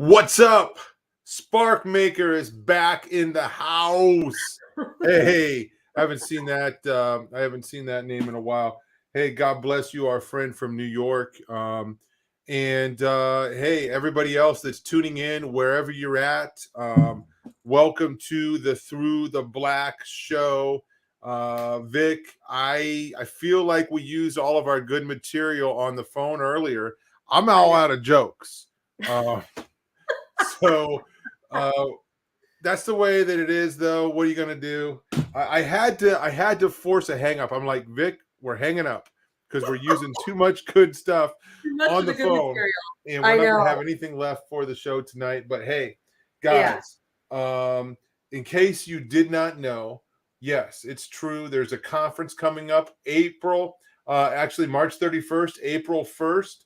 What's up? Spark Maker is back in the house. Hey, I haven't seen that. I haven't seen that name in a while. Hey, God bless you, our friend from New York. And hey, everybody else that's tuning in, wherever you're at, welcome to the Through the Black show. Vic, I feel like we used all of our good material on the phone earlier. I'm all out of jokes. So that's the way that it is, though. What are you gonna do? I had to force a hang up. I'm like, Vic, we're hanging up because we're using too much good stuff on the phone, and we're not gonna have anything left for the show tonight. But hey, guys, in case you did not know, yes, it's true. There's a conference coming up actually March 31st, April 1st.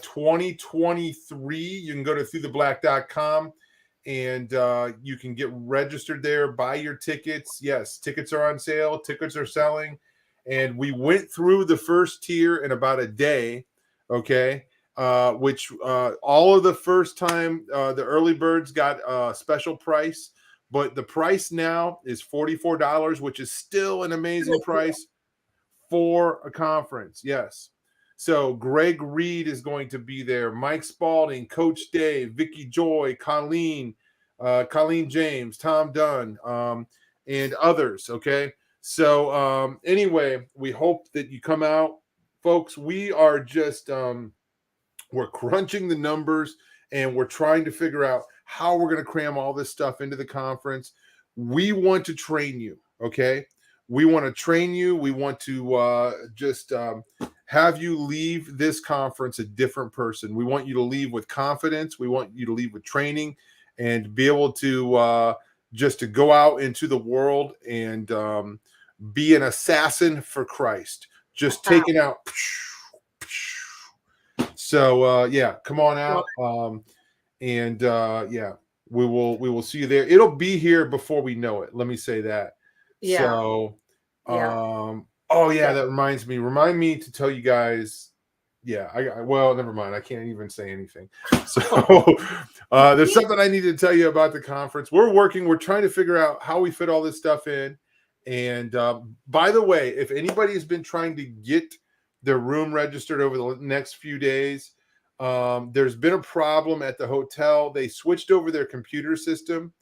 2023. You can go to throughtheblack.com and you can get registered there, buy your tickets. Yes, tickets are on sale, tickets are selling. And we went through the first tier in about a day, okay? Which all of the first time, the early birds got a special price, but the price now is $44, which is still an amazing price for a conference. Yes. So Greg Reed is going to be there. Mike Spalding, Coach Dave, Vicky Joy, Colleen James, Tom Dunn, and others. Okay. So anyway, we hope that you come out, folks. We are just we're crunching the numbers and we're trying to figure out how we're going to cram all this stuff into the conference. We want to train you. Okay. We want to train you. We want to just have you leave this conference a different person. We want you to leave with confidence. We want you to leave with training and be able to just to go out into the world and be an assassin for Christ. Just taking out. So yeah, come on out. Yeah, we will see you there. It'll be here before we know it. Let me say that. Yeah. So oh yeah, that reminds me. Remind me to tell you guys. Yeah, well, never mind. I can't even say anything. So there's something I need to tell you about the conference. We're trying to figure out how we fit all this stuff in. And by the way, if anybody has been trying to get their room registered over the next few days, there's been a problem at the hotel. They switched over their computer system,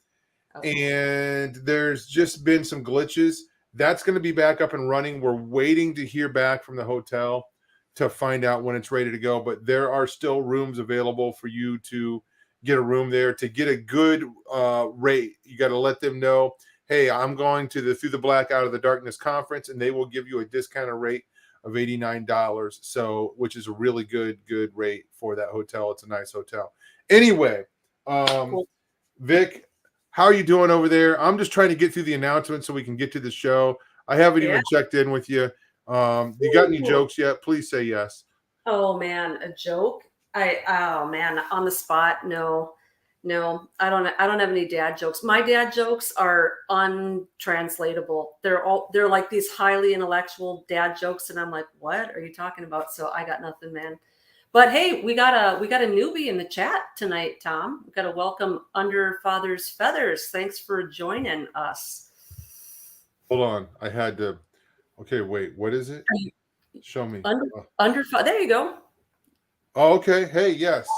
and there's just been some glitches. That's going to be back up and running. We're waiting to hear back from the hotel to find out when it's ready to go. But there are still rooms available for you to get a room there. To get a good rate, you got to let them know, hey, I'm going to the Through the Black Out of the Darkness conference, and they will give you a discounted rate of $89. So, which is a really good rate for that hotel. It's a nice hotel. Anyway, Vic, how are you doing over there? I'm just trying to get through the announcement so we can get to the show. I haven't even checked in with you. You got any jokes yet? Please say yes. Oh man, a joke? On the spot, no. I don't have any dad jokes. My dad jokes are untranslatable. They're like these highly intellectual dad jokes, and I'm like, what are you talking about? So I got nothing, man. But hey, we got a newbie in the chat tonight, Tom. We got to welcome Under Father's Feathers. Thanks for joining us. Hold on, I had to. Okay, wait. What is it? Show me. There you go. Oh, okay. Hey, yes.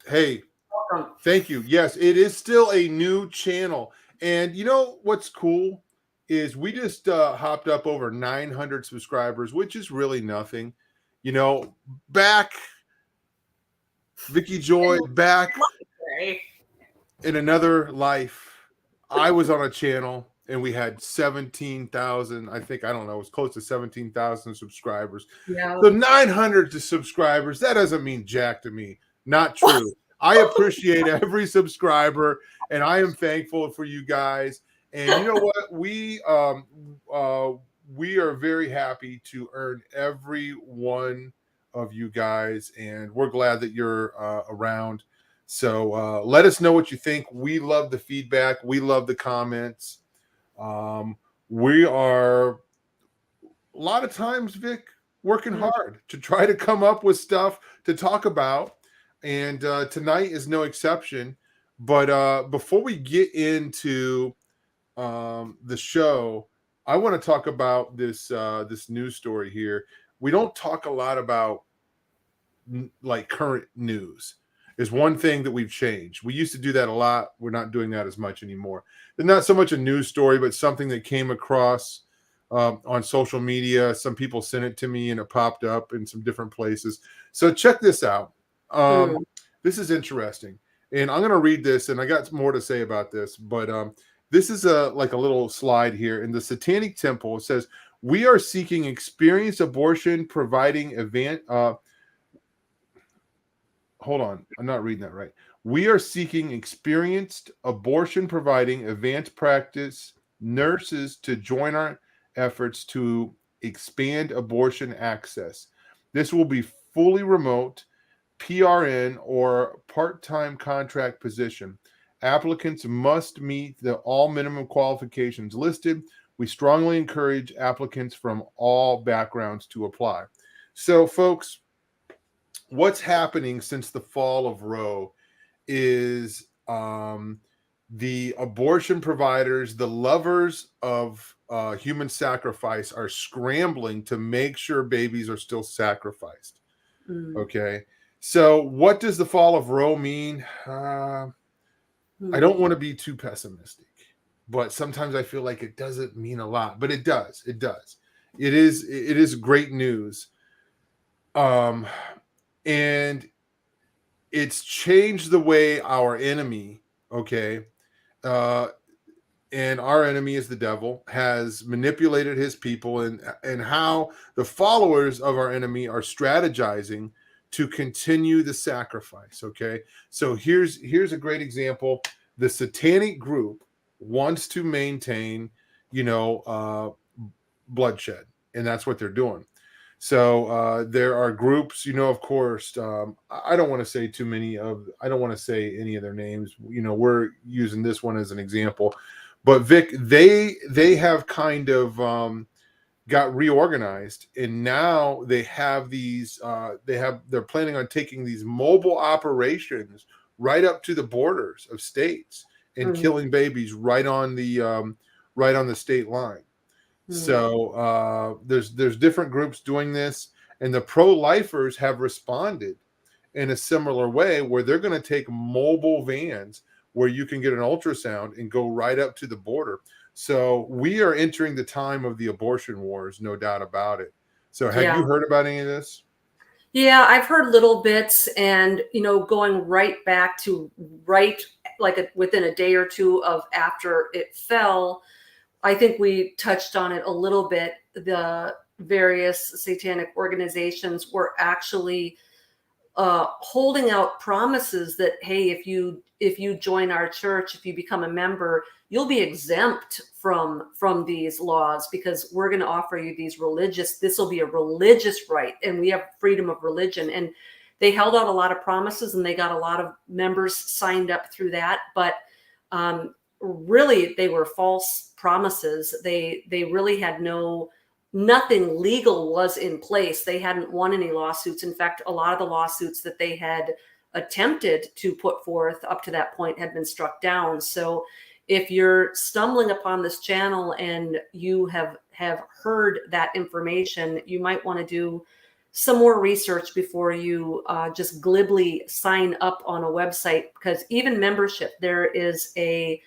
Hey, welcome. Thank you. Yes, it is still a new channel, and you know what's cool is we just hopped up over 900 subscribers, which is really nothing. You know, back, Vicky Joy, back in another life, I was on a channel and we had 17,000, I don't know, it was close to 17,000 subscribers. Yeah. So 900 subscribers, that doesn't mean jack to me. Not true. I appreciate every subscriber, and I am thankful for you guys. And you know what? We are very happy to earn every one of you guys, and we're glad that you're around. So let us know what you think. We love the feedback. We love the comments. We are a lot of times, Vic, working hard to try to come up with stuff to talk about. and tonight is no exception. But before we get into the show, I want to talk about this news story here. We don't talk a lot about like current news. Is one thing that we've changed. We used to do that a lot. We're not doing that as much anymore. It's not so much a news story, but something that came across on social media. Some people sent it to me, and it popped up in some different places. So check this out. Mm. This is interesting, and I'm going to read this, and I got more to say about this, but this is a little slide here in the Satanic Temple. It says, "We are seeking experienced abortion providing event." Hold on, I'm not reading that right. We are seeking experienced abortion providing advanced practice nurses to join our efforts to expand abortion access. This will be fully remote, PRN, or part-time contract position. Applicants must meet all minimum qualifications listed. We strongly encourage applicants from all backgrounds to apply. So, folks, what's happening since the fall of Roe is the abortion providers, the lovers of human sacrifice, are scrambling to make sure babies are still sacrificed. Okay. So what does the fall of Roe mean? I don't want to be too pessimistic, but sometimes I feel like it doesn't mean a lot, but it does. It does. It is great news. And it's changed the way our enemy, okay, and our enemy is the devil, has manipulated his people, and how the followers of our enemy are strategizing to continue the sacrifice. Okay, so here's a great example. The satanic group wants to maintain, bloodshed, and that's what they're doing. So there are groups, of course. I don't want to say I don't want to say any of their names. We're using this one as an example. But Vic, they have kind of got reorganized, and now they have these. They're planning on taking these mobile operations right up to the borders of states and killing babies right on the state line. So there's different groups doing this, and the pro-lifers have responded in a similar way, where they're going to take mobile vans where you can get an ultrasound and go right up to the border. So we are entering the time of the abortion wars, no doubt about it. So have you heard about any of this? Yeah, I've heard little bits, and going right back to within a day or two of after it fell. I think we touched on it a little bit. The various satanic organizations were actually holding out promises that, hey, if you join our church, if you become a member, you'll be exempt from these laws, because we're going to offer you this will be a religious right, and we have freedom of religion. And they held out a lot of promises, and they got a lot of members signed up through that. But really, they were false promises. They really had nothing legal was in place. They hadn't won any lawsuits. In fact, a lot of the lawsuits that they had attempted to put forth up to that point had been struck down. So if you're stumbling upon this channel and you have heard that information, you might want to do some more research before you just glibly sign up on a website, because even membership, there is a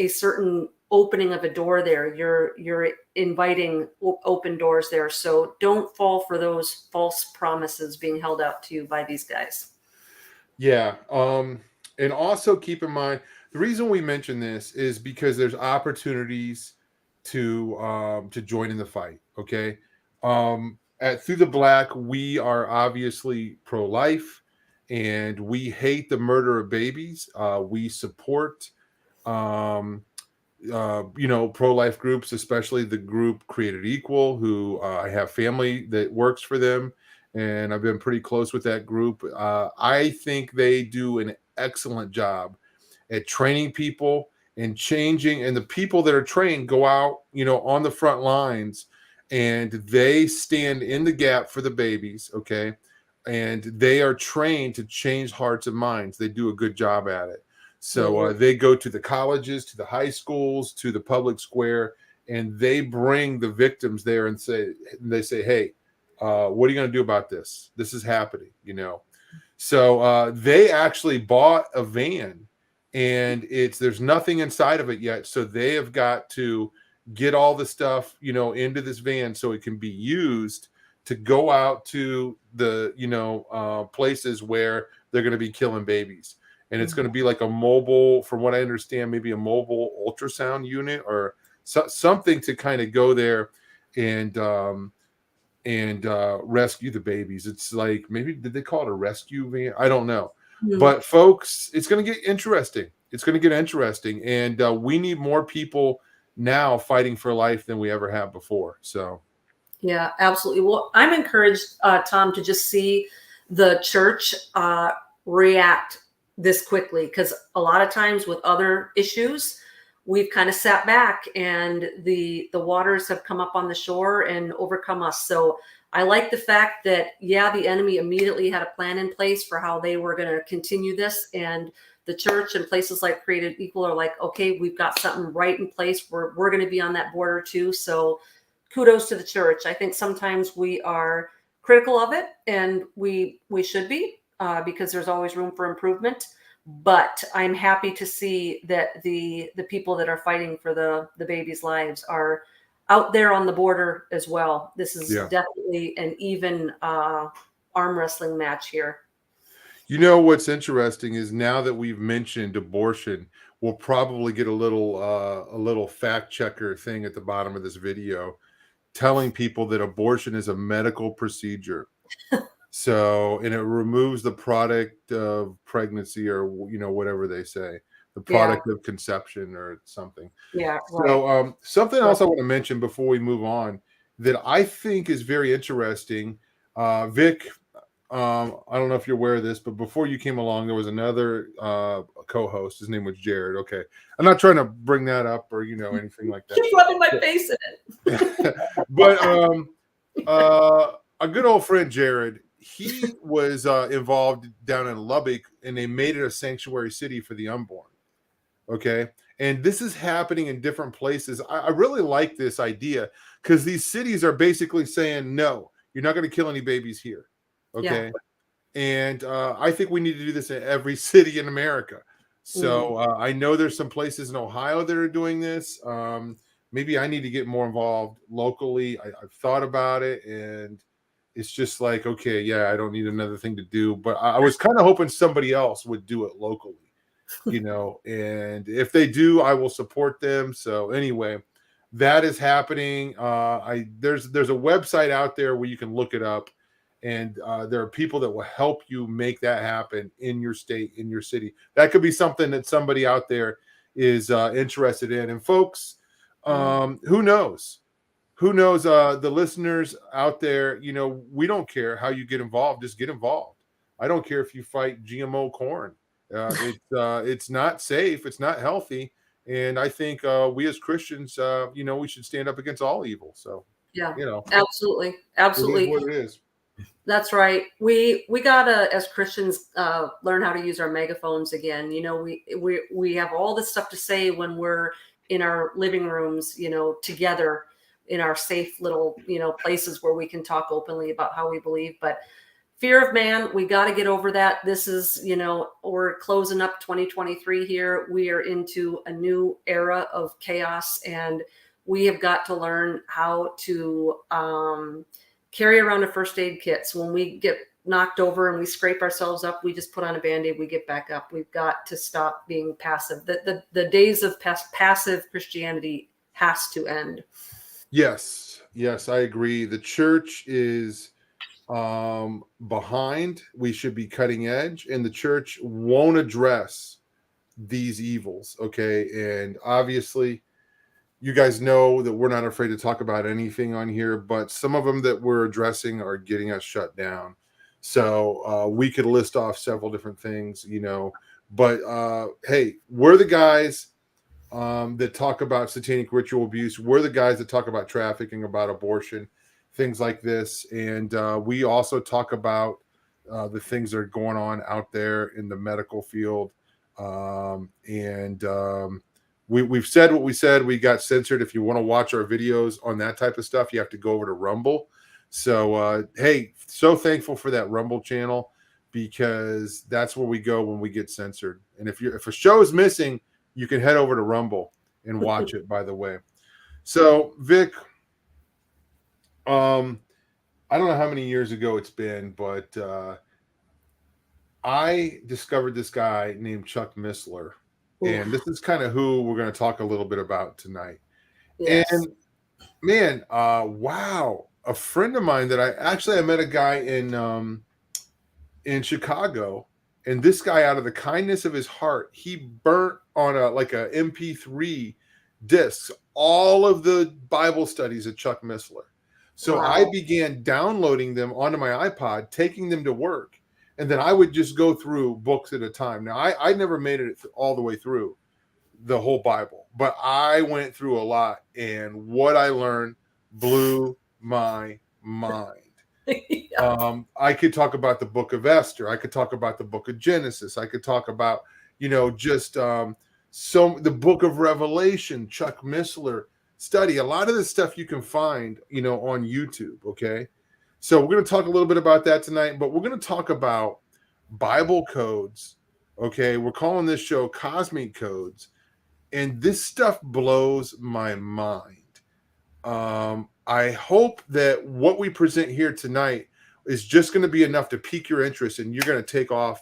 certain opening of a door there. You're inviting open doors there. So don't fall for those false promises being held out to you by these guys. Yeah. And also keep in mind, the reason we mention this is because there's opportunities to join in the fight. Okay. At Through the Black, we are obviously pro-life, and we hate the murder of babies. We support pro-life groups, especially the group Created Equal, who I have family that works for them, and I've been pretty close with that group. I think they do an excellent job at training people and changing, and the people that are trained go out, on the front lines, and they stand in the gap for the babies. Okay. and they are trained to change hearts and minds. They do a good job at it. So Mhm. they go to the colleges, to the high schools, to the public square, and they bring the victims there and they say, hey, what are you going to do about this? This is happening, you know. So they actually bought a van, and there's nothing inside of it yet. So they have got to get all the stuff, you know, into this van so it can be used to go out to the, you know, places where they're going to be killing babies. And it's going to be like a mobile, from what I understand, maybe a mobile ultrasound unit or something to kind of go there and rescue the babies. It's like, maybe did they call it a rescue van? I don't know. Mhm. But folks, it's going to get interesting. It's going to get interesting, and we need more people now fighting for life than we ever have before. So Yeah, absolutely. Well, I'm encouraged, Tom, to just see the church react this quickly, because a lot of times with other issues, we've kind of sat back and the waters have come up on the shore and overcome us. So I like the fact that, yeah, the enemy immediately had a plan in place for how they were going to continue this, and the church and places like Created Equal are like, okay, we've got something right in place. We're going to be on that border too. So kudos to the church. I think sometimes we are critical of it, and we should be, because there's always room for improvement. But I'm happy to see that the people that are fighting for the babies' lives are out there on the border as well. This is yeah. definitely an even arm wrestling match here. You know what's interesting is, now that we've mentioned abortion, we'll probably get a little fact checker thing at the bottom of this video telling people that abortion is a medical procedure. So, and it removes the product of pregnancy, or, you know, whatever they say, the Yeah, product of conception or something. yeah, right. So, something Right. else I want to mention before we move on that I think is very interesting. Vic, I don't know if you're aware of this, but before you came along, there was another co-host. His name was Jared. Okay, I'm not trying to bring that up or, you know, anything like that. Keep rubbing my face in it. But a good old friend, Jared, he was involved down in Lubbock, and they made it a sanctuary city for the unborn. Okay. And this is happening in different places. I really like this idea, because these cities are basically saying, no, you're not going to kill any babies here. Yeah. Okay. And I think we need to do this in every city in America. So I know there's some places in Ohio that are doing this. Maybe I need to get more involved locally. I've thought about it, and it's just like, okay, yeah, I don't need another thing to do. But I was kind of hoping somebody else would do it locally, you know, and if they do, I will support them. So anyway, that is happening. There's a website out there where you can look it up, and there are people that will help you make that happen in your state, in your city. That could be something that somebody out there is interested in. And folks, who knows? Who knows? The listeners out there, you know, we don't care how you get involved. Just get involved. I don't care if you fight GMO corn. It's not safe. It's not healthy. And I think we as Christians, you know, we should stand up against all evil. So, Yeah, you know, absolutely. it is Absolutely. what it is. That's right. We gotta, as Christians, learn how to use our megaphones again. You know, we have all this stuff to say when we're in our living rooms, you know, together in our safe little, you know, places where we can talk openly about how we believe. But fear of man, we got to get over that. This is, you know, we're closing up 2023 here. We are into a new era of chaos, and we have got to learn how to carry around a first aid kit. So when we get knocked over and we scrape ourselves up, we just put on a Band-Aid, we get back up. We've got to stop being passive. The days of passive Christianity has to end. Yes, I agree. The church is behind. We should be cutting edge, and the church won't address these evils. Okay, and obviously, you guys know that we're not afraid to talk about anything on here, but some of them that we're addressing are getting us shut down. So we could list off several different things, you know, but hey, we're the guys that talk about satanic ritual abuse. We're the guys that talk about trafficking, about abortion, things like this. And we also talk about the things that are going on out there in the medical field. We've said what we said. We got censored. If you want to watch our videos on that type of stuff, you have to go over to Rumble. So, hey, so thankful for that Rumble channel, because that's where we go when we get censored. And if a show is missing, you can head over to Rumble and watch it, by the way. So, Vic, I don't know how many years ago it's been, but I discovered this guy named Chuck Missler. And this is kind of who we're going to talk a little bit about tonight. Yes. And man, wow. A friend of mine that I met a guy in Chicago, and this guy, out of the kindness of his heart, he burnt on a MP3 discs all of the Bible studies of Chuck Missler. So wow. I began downloading them onto my iPod, taking them to work. And then I would just go through books at a time. Now, I never made it all the way through the whole Bible, but I went through a lot. And what I learned blew my mind. Yeah. I could talk about the book of Esther. I could talk about the book of Genesis. I could talk about, just the book of Revelation, Chuck Missler study. A lot of this stuff you can find, on YouTube. Okay. So we're going to talk a little bit about that tonight, but we're going to talk about Bible codes. Okay. We're calling this show Cosmic Codes. And this stuff blows my mind. I hope that what we present here tonight is just going to be enough to pique your interest, and you're going to take off,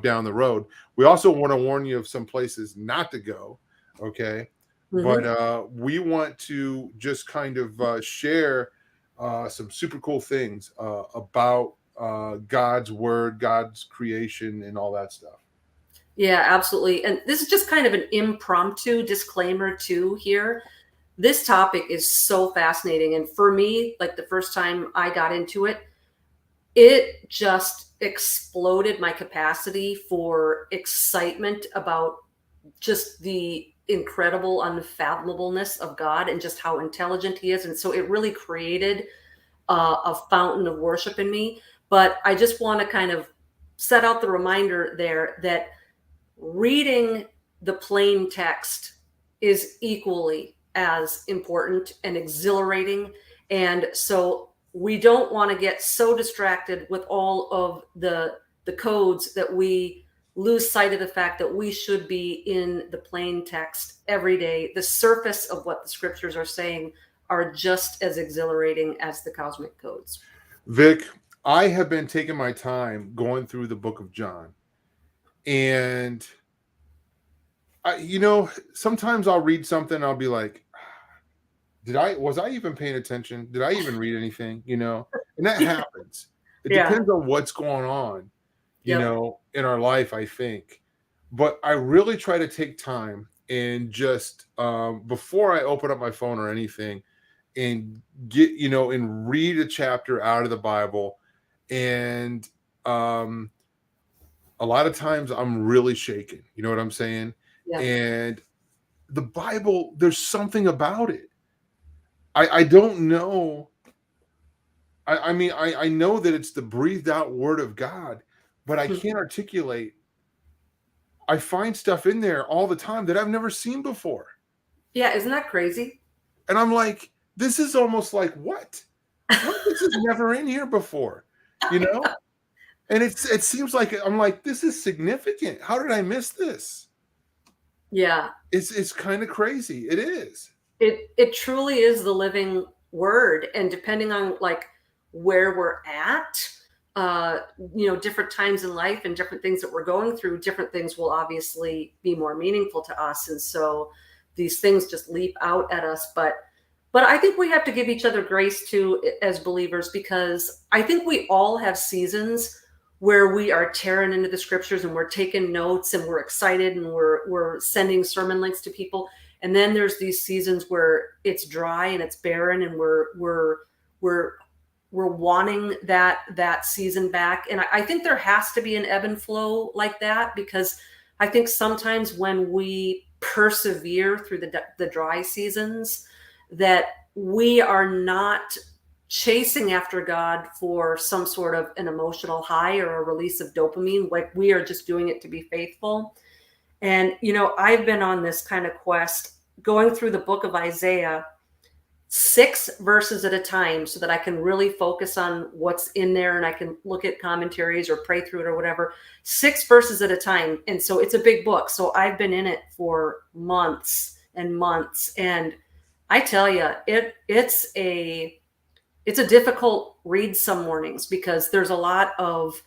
down the road. We also want to warn you of some places not to go. Okay. Mm-hmm. But we want to just kind of share some super cool things about God's word, God's creation, and all that stuff. Yeah, absolutely. And this is just kind of an impromptu disclaimer too here. This topic is so fascinating. And for me, like the first time I got into it, it just exploded my capacity for excitement about just the incredible unfathomableness of God and just how intelligent he is. And so it really created a fountain of worship in me. But I just want to kind of set out the reminder there that reading the plain text is equally as important and exhilarating. And so we don't want to get so distracted with all of the codes that we lose sight of the fact that we should be in the plain text every day. The surface of what the scriptures are saying are just as exhilarating as the cosmic codes. Vic, I have been taking my time going through the book of John. And sometimes I'll read something and I'll be like, was I even paying attention? Did I even read anything? And that happens. It depends on what's going on, in our life, I think. But I really try to take time and just before I open up my phone or anything and get, and read a chapter out of the Bible. And a lot of times I'm really shaken. You know what I'm saying? Yeah. And the Bible, there's something about it. I don't know. I mean, I know that it's the breathed out word of God, but I can't articulate. I find stuff in there all the time that I've never seen before. Yeah, isn't that crazy? And I'm like, this is almost like, what? This is never in here before, And it seems like, I'm like, this is significant. How did I miss this? Yeah. It's kind of crazy. It is. It truly is the living word. And depending on like where we're at, different times in life and different things that we're going through, different things will obviously be more meaningful to us. And so these things just leap out at us. But I think we have to give each other grace too as believers, because I think we all have seasons where we are tearing into the scriptures and we're taking notes and we're excited and we're sending sermon links to people. And then there's these seasons where it's dry and it's barren and we're wanting that season back. And I think there has to be an ebb and flow like that, because I think sometimes when we persevere through the dry seasons, that we are not chasing after God for some sort of an emotional high or a release of dopamine, like we are just doing it to be faithful. And, I've been on this kind of quest going through the book of Isaiah 6 verses at a time so that I can really focus on what's in there and I can look at commentaries or pray through it or whatever. 6 verses at a time. And so it's a big book. So I've been in it for months and months. And I tell you, it's a difficult read some mornings because there's a lot of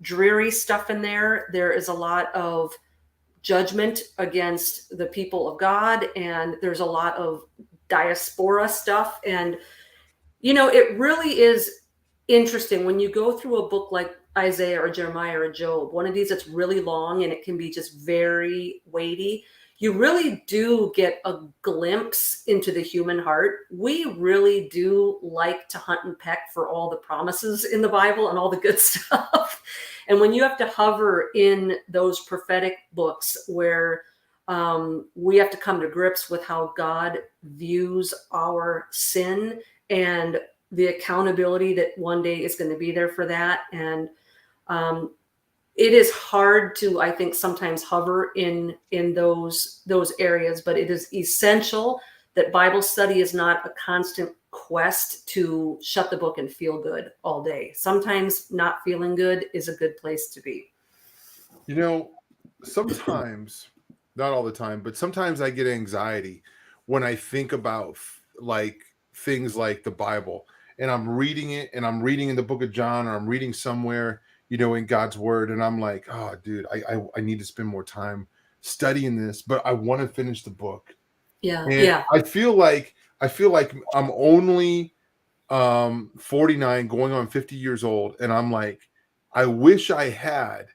dreary stuff in there. There is a lot of judgment against the people of God, and there's a lot of diaspora stuff. And it really is interesting when you go through a book like Isaiah or Jeremiah or Job, one of these that's really long and it can be just very weighty. You really do get a glimpse into the human heart. We really do like to hunt and peck for all the promises in the Bible and all the good stuff. And when you have to hover in those prophetic books where we have to come to grips with how God views our sin and the accountability that one day is going to be there for that. And it is hard to, I think, sometimes hover in those areas, but it is essential that Bible study is not a constant quest to shut the book and feel good all day. Sometimes not feeling good is a good place to be. Sometimes, not all the time, but sometimes I get anxiety when I think about like things like the Bible and I'm reading it and I'm reading in the book of John or I'm reading somewhere, in God's word. And I'm like, oh, dude, I need to spend more time studying this, but I want to finish the book. Yeah. And Yeah. I feel like I'm only 49 going on 50 years old. And I'm like, I wish I had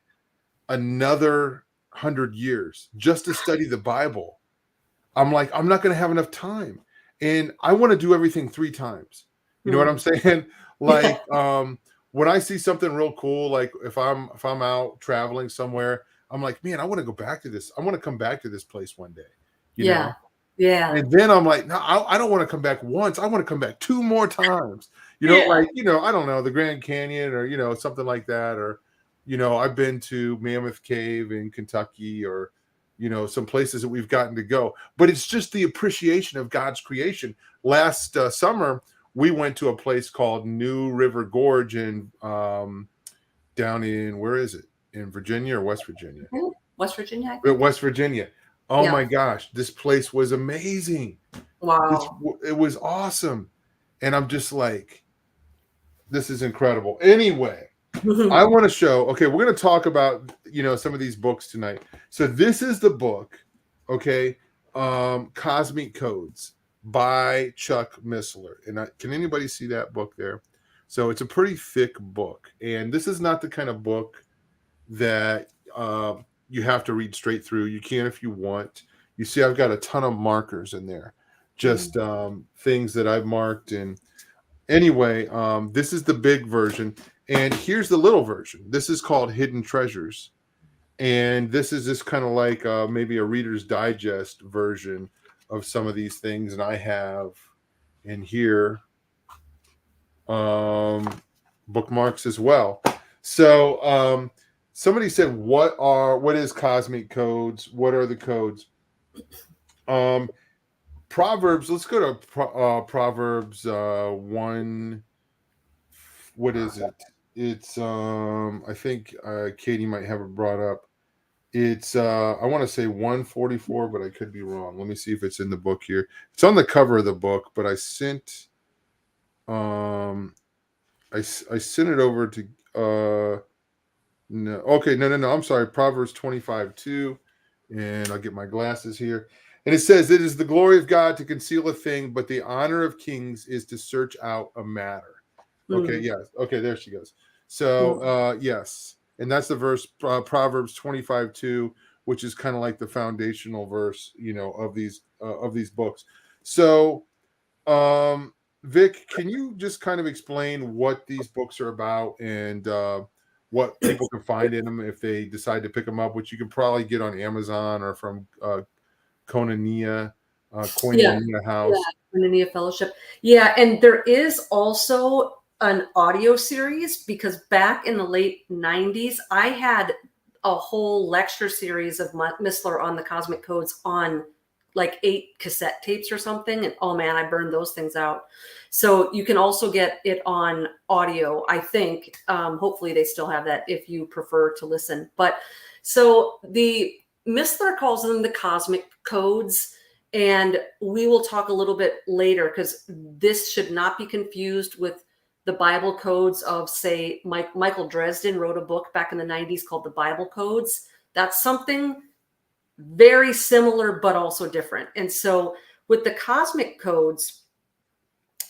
another 100 years just to study the Bible. I'm like, I'm not going to have enough time. And I want to do everything 3 times. You know what I'm saying? Like, when I see something real cool, like if I'm out traveling somewhere, I'm like, man, I want to go back to this. I want to come back to this place one day. You know? Yeah. And then I'm like, no, I don't want to come back once. I want to come back 2 more times. Like, I don't know, the Grand Canyon or, something like that. Or, I've been to Mammoth Cave in Kentucky or, some places that we've gotten to go. But it's just the appreciation of God's creation. Last summer, we went to a place called New River Gorge in down in, where is it? In Virginia or West Virginia? West Virginia. West Virginia. Oh my gosh, this place was amazing. Wow. It was awesome. And I'm just like, this is incredible. Anyway, I want to show, okay, we're going to talk about, some of these books tonight. So this is the book, okay, Cosmic Codes by Chuck Missler. And can anybody see that book there? So it's a pretty thick book. And this is not the kind of book that you have to read straight through. You can if you want. You see, I've got a ton of markers in there, just things that I've marked. And anyway, this is the big version. And here's the little version. This is called Hidden Treasures. And this is just kind of like maybe a Reader's Digest version of some of these things. And I have in here bookmarks as well. So somebody said, what is Cosmic Codes? What are the codes? Proverbs, let's go to Proverbs 1. What is it? It's I think Katie might have it brought up. It's I want to say 144, but I could be wrong. Let me see if it's in the book here. It's on the cover of the book, but I sent I sent it over to no. Okay, no. I'm sorry. Proverbs 25:2, and I'll get my glasses here. And it says, "It is the glory of God to conceal a thing, but the honor of kings is to search out a matter." Okay, yes. Okay, there she goes. So, yes. And that's the verse, Proverbs 25:2, which is kind of like the foundational verse, of these books. So, Vic, can you just kind of explain what these books are about and what people can find in them if they decide to pick them up, which you can probably get on Amazon or from Koinonia. Yeah, Koinonia yeah, House. Koinonia Fellowship. Yeah, and there is also an audio series because back in the late 90s, I had a whole lecture series of Missler on the cosmic codes on like 8 cassette tapes or something. And oh man, I burned those things out. So you can also get it on audio, I think. Hopefully they still have that if you prefer to listen. But so the Missler calls them the cosmic codes. And we will talk a little bit later because this should not be confused with the Bible codes of, say, Michael Dresden wrote a book back in the 90s called The Bible Codes. That's something very similar, but also different. And so with the cosmic codes,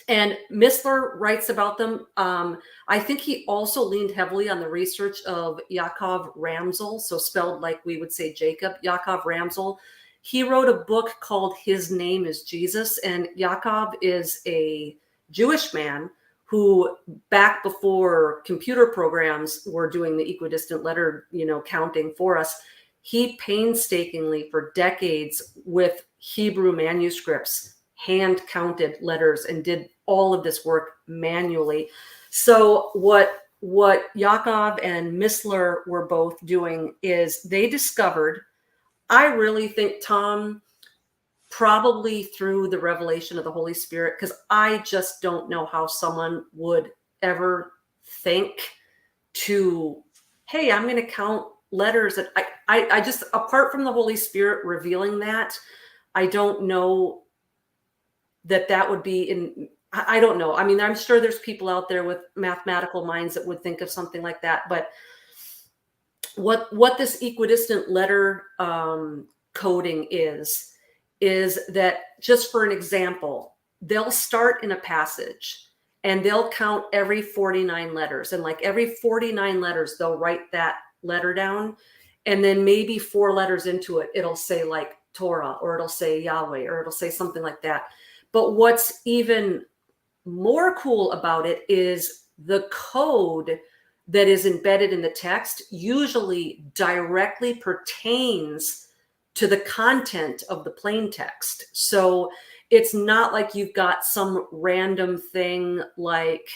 and Missler writes about them. I think he also leaned heavily on the research of Yaakov Ramsel, so spelled like we would say Jacob, Yaakov Ramsel. He wrote a book called His Name is Jesus, and Yaakov is a Jewish man who, back before computer programs were doing the equidistant letter, counting for us, he painstakingly for decades with Hebrew manuscripts hand counted letters and did all of this work manually. So what Yaakov and Missler were both doing is they discovered, I really think, Tom, probably through the revelation of the Holy Spirit, because I just don't know how someone would ever think to, hey, I'm going to count letters. That I just, apart from the Holy Spirit revealing that, I don't know that would be in, I don't know. I mean, I'm sure there's people out there with mathematical minds that would think of something like that. But what this equidistant letter coding is that, just for an example, they'll start in a passage and they'll count every 49 letters. And like every 49 letters, they'll write that letter down. And then maybe 4 letters into it, it'll say like Torah, or it'll say Yahweh, or it'll say something like that. But what's even more cool about it is the code that is embedded in the text usually directly pertains to the content of the plain text. So it's not like you've got some random thing like,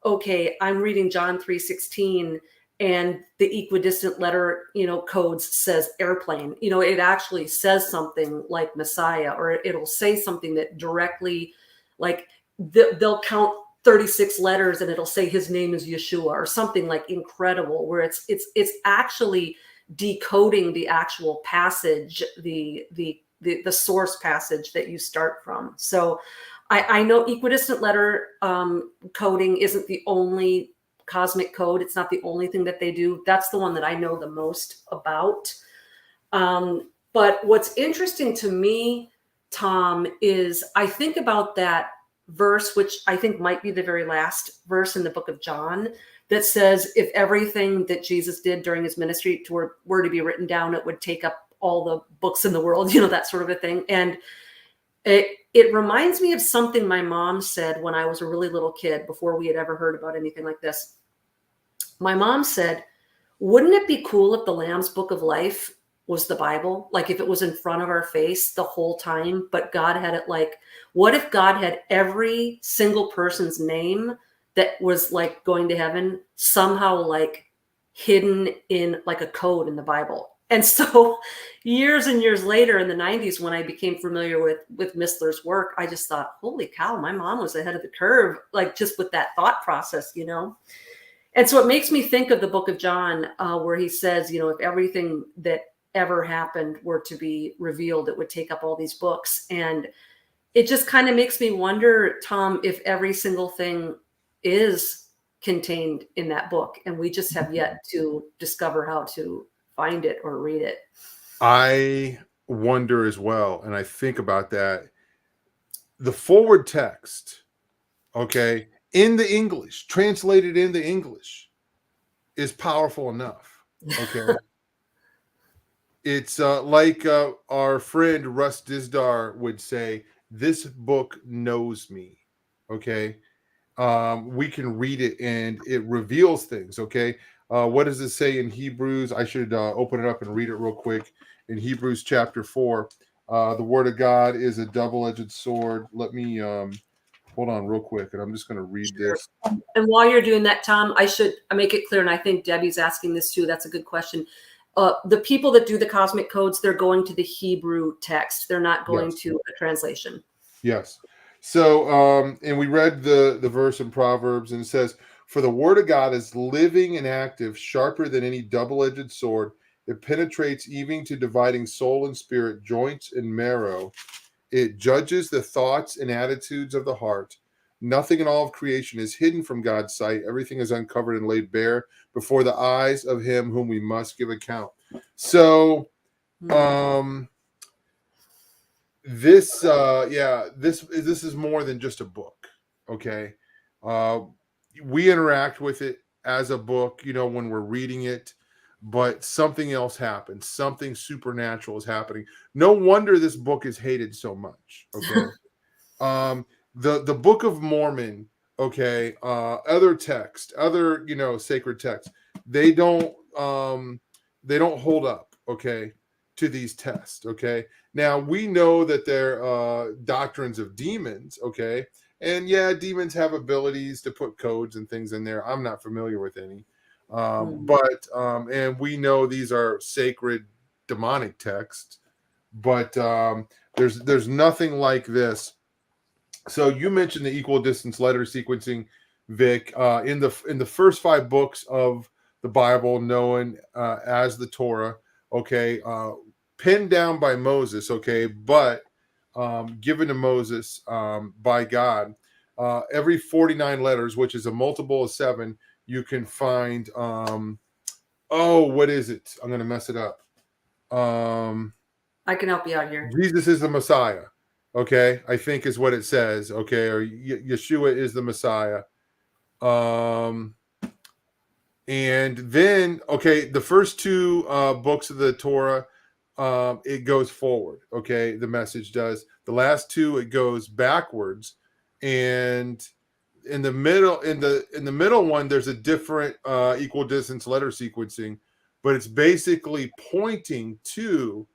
okay, I'm reading John 3:16 and the equidistant letter, codes says airplane. It actually says something like Messiah, or it'll say something that directly, like they'll count 36 letters and it'll say his name is Yeshua, or something like incredible, where it's actually decoding the actual passage, the source passage that you start from. So I know equidistant letter coding isn't the only cosmic code. It's not the only thing that they do. That's the one that I know the most about. But what's interesting to me, Tom, is I think about that verse, which I think might be the very last verse in the book of John, that says, if everything that Jesus did during his ministry were to be written down, it would take up all the books in the world, that sort of a thing. And it reminds me of something my mom said when I was a really little kid, before we had ever heard about anything like this. My mom said, wouldn't it be cool if the Lamb's Book of Life was the Bible? Like if it was in front of our face the whole time, but God had it like, what if God had every single person's name that was like going to heaven somehow like hidden in like a code in the Bible? And so years and years later in the 90s, when I became familiar with Missler's work, I just thought, holy cow, my mom was ahead of the curve, like just with that thought process, And so it makes me think of the book of John, where he says, if everything that ever happened were to be revealed, it would take up all these books. And it just kind of makes me wonder, Tom, if every single thing is contained in that book and we just have yet to discover how to find it or read it. I wonder as well, and I think about that. The forward text, okay, in the English, translated into English, is powerful enough. Okay. It's like our friend Russ Dizdar would say, this book knows me. Okay. We can read it and it reveals things. Okay. What does it say in Hebrews? I should open it up and read it real quick. In Hebrews chapter 4, The word of God is a double-edged sword. Let me hold on real quick, and I'm just going to read this. And while you're doing that, Tom, I make it clear, and I think Debbie's asking this too. That's a good question. The people that do the cosmic codes, they're going to the Hebrew text. They're not going to a translation. Yes. So, and we read the verse in Proverbs, and it says, "For the word of God is living and active, sharper than any double-edged sword. It penetrates even to dividing soul and spirit, joints and marrow. It judges the thoughts and attitudes of the heart. Nothing in all of creation is hidden from God's sight. Everything is uncovered and laid bare before the eyes of him whom we must give account." So, this is more than just a book. Okay. We interact with it as a book, when we're reading it, but something else happens. Something supernatural is happening. No wonder this book is hated so much. Okay. The Book of Mormon, okay, other text, other sacred texts, they don't hold up, okay, to these tests. Okay. Now we know that they're doctrines of demons, okay, and yeah, demons have abilities to put codes and things in there. I'm not familiar with any, but and we know these are sacred demonic texts, but there's nothing like this. So you mentioned the equal distance letter sequencing, Vic, in the first 5 books of the Bible, known as the Torah. Okay, pinned down by Moses. Okay, but given to Moses by God. Every 49 letters, which is a multiple of 7, you can find. What is it? I'm going to mess it up. I can help you out here. Jesus is the Messiah. Okay, I think is what it says. Okay, or Yeshua is the Messiah. And then, okay, the first 2 books of the Torah, it goes forward. Okay, the message does. The last 2, it goes backwards, and in the middle one, there's a different equal distance letter sequencing, but it's basically pointing to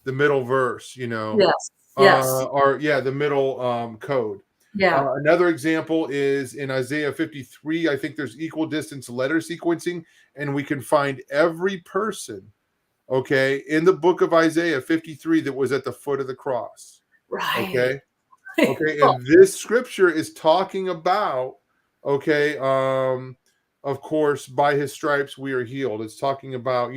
the middle verse. Yes. The middle code. Yeah. Another example is in Isaiah 53. I think there's equal distance letter sequencing, and we can find every person, okay, in the book of Isaiah 53 that was at the foot of the cross. Right. Okay. Okay. And this scripture is talking about, okay, of course, by his stripes we are healed. It's talking about,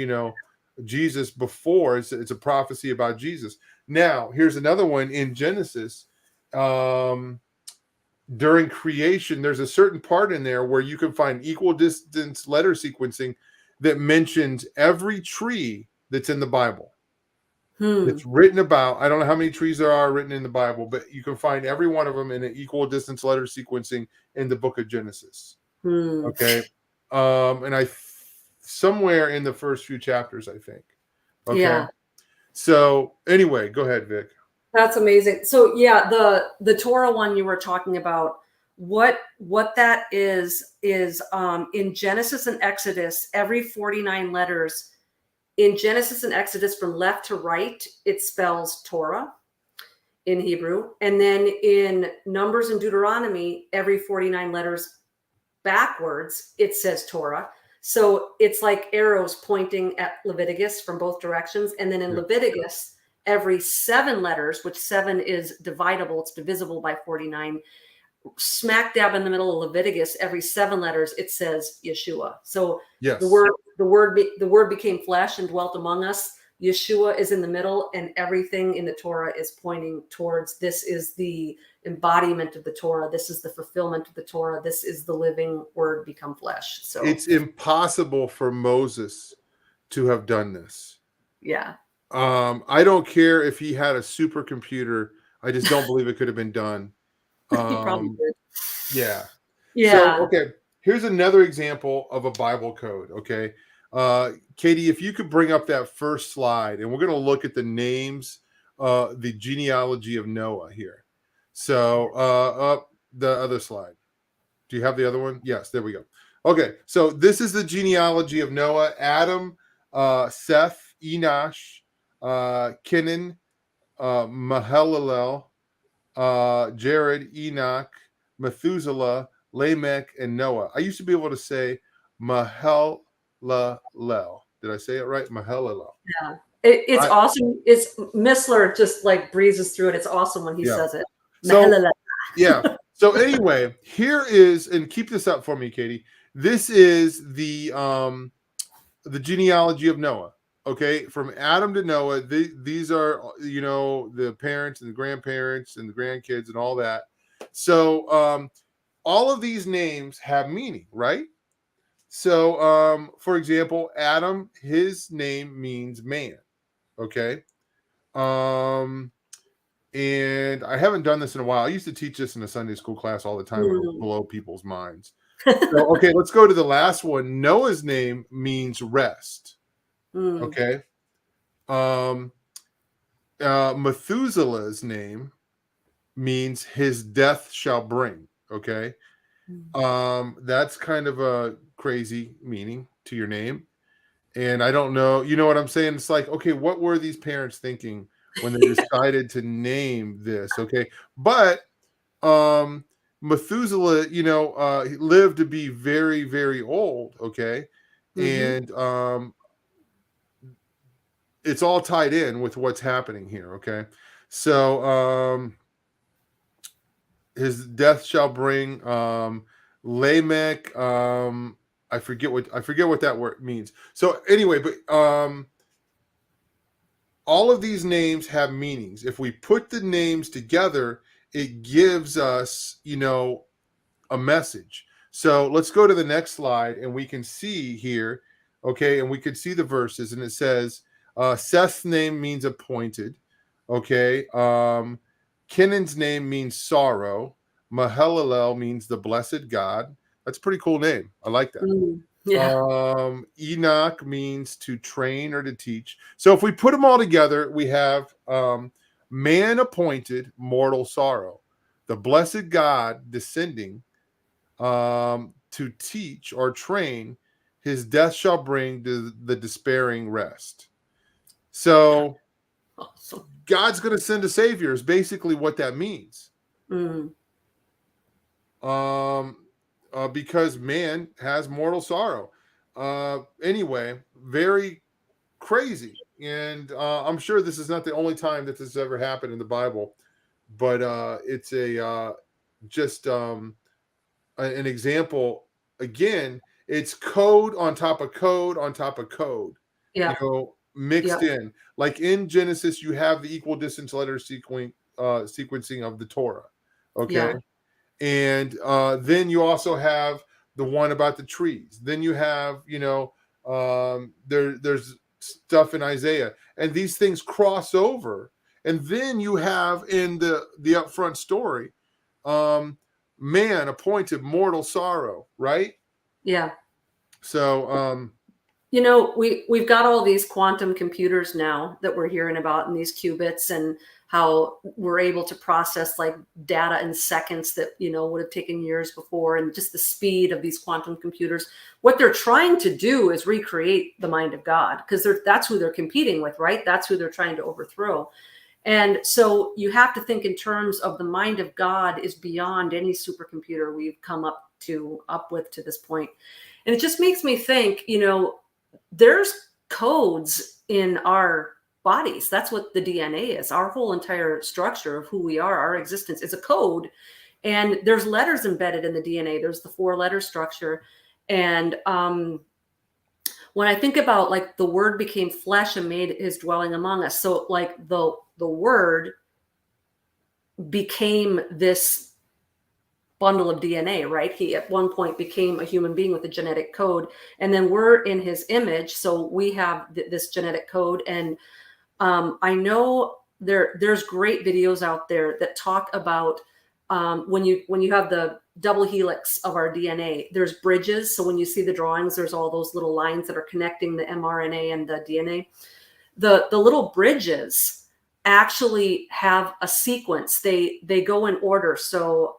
Jesus before. It's a prophecy about Jesus. Now, here's another one in Genesis. During creation, there's a certain part in there where you can find equal distance letter sequencing that mentions every tree that's in the Bible. It's written about. I don't know how many trees there are written in the Bible, but you can find every one of them in an equal distance letter sequencing in the book of Genesis. Okay. And somewhere in the first few chapters, I think. Okay. Yeah. So anyway, go ahead, Vic. That's amazing. So yeah, the Torah one you were talking about, what that is in Genesis and Exodus, every 49 letters in Genesis and Exodus from left to right, it spells Torah in Hebrew. And then in Numbers and Deuteronomy, every 49 letters backwards, it says Torah. So it's like arrows pointing at Leviticus from both directions. And then in Leviticus, every 7 letters, which 7 is dividable, it's divisible by 49, smack dab in the middle of Leviticus, every 7 letters, it says Yeshua. So the word became flesh and dwelt among us. Yeshua is in the middle, and everything in the Torah is pointing towards this is the embodiment of the Torah. This is the fulfillment of the Torah. This is the living word become flesh. So it's impossible for Moses to have done this. Yeah. I don't care if he had a supercomputer. I just don't believe it could have been done. He probably did. Yeah. Yeah. So, okay. Here's another example of a Bible code. Okay. Katie, if you could bring up that first slide, and we're going to look at the names, the genealogy of Noah here. So, up the other slide. Do you have the other one? Yes, there we go. Okay. So this is the genealogy of Noah: Adam, Seth, Enosh, Kenan, Mahalalel, Jared, Enoch, Methuselah, Lamech, and Noah. I used to be able to say Mahalalel. Did I say it right? Mahalalel. Yeah. It's awesome. It's Missler just like breezes through it. It's awesome when he says it. So, yeah. So anyway, here is, and keep this up for me, Katie. This is the genealogy of Noah. Okay, from Adam to Noah. These are, you know, the parents and the grandparents and the grandkids and all that. So all of these names have meaning, right? So for example, Adam, his name means man. Okay. And I haven't done this in a while. I used to teach this in a Sunday school class all the time. It would blow people's minds. So, okay, let's go to the last one. Noah's name means rest. Okay. Methuselah's name means his death shall bring. Okay. That's kind of a crazy meaning to your name. And I don't know, you know what I'm saying? It's like, okay, what were these parents thinking when they decided to name this? Okay. But Methuselah, you know, he lived to be very, very old. Okay. And it's all tied in with what's happening here. Okay. So his death shall bring Lamech, I forget what that word means. So anyway, but all of these names have meanings. If we put the names together, it gives us, you know, a message. So let's go to the next slide, and we can see here, okay, and we can see the verses, and it says Seth's name means appointed, okay. Kenan's name means sorrow. Mahalalel means the blessed God. That's a pretty cool name. I like that. Yeah. Enoch means to train or to teach. So if we put them all together, we have man appointed, mortal sorrow. The blessed God descending to teach or train, his death shall bring the despairing rest. So awesome. God's going to send a savior is basically what that means. Because man has mortal sorrow. Anyway, very crazy. And I'm sure this is not the only time that this has ever happened in the Bible, but it's just an example. Again, it's code on top of code on top of code. Yeah. You know, mixed in. Like in Genesis, you have the equal distance letter sequencing of the Torah. Okay. Yeah. And then you also have the one about the trees. Then you have, you know, there's stuff in Isaiah, and these things cross over. And then you have in the upfront story, man appointed mortal sorrow, right? Yeah. So, you know, we've got all these quantum computers now that we're hearing about, and these qubits, and how we're able to process like data in seconds that, you know, would have taken years before, and just the speed of these quantum computers. What they're trying to do is recreate the mind of God, because that's who they're competing with, right? That's who they're trying to overthrow. And so you have to think in terms of the mind of God is beyond any supercomputer we've come up with to this point. And it just makes me think, you know, there's codes in our bodies. That's what the DNA is. Our whole entire structure of who we are, our existence, is a code. And there's letters embedded in the DNA. There's the 4-letter structure. And when I think about like the word became flesh and made his dwelling among us. So like the word became this bundle of DNA, right? He at one point became a human being with a genetic code, and then we're in his image. So we have this genetic code. And I know there's great videos out there that talk about when you have the double helix of our DNA, there's bridges. So when you see the drawings, there's all those little lines that are connecting the mRNA and the DNA. The little bridges actually have a sequence. They go in order. So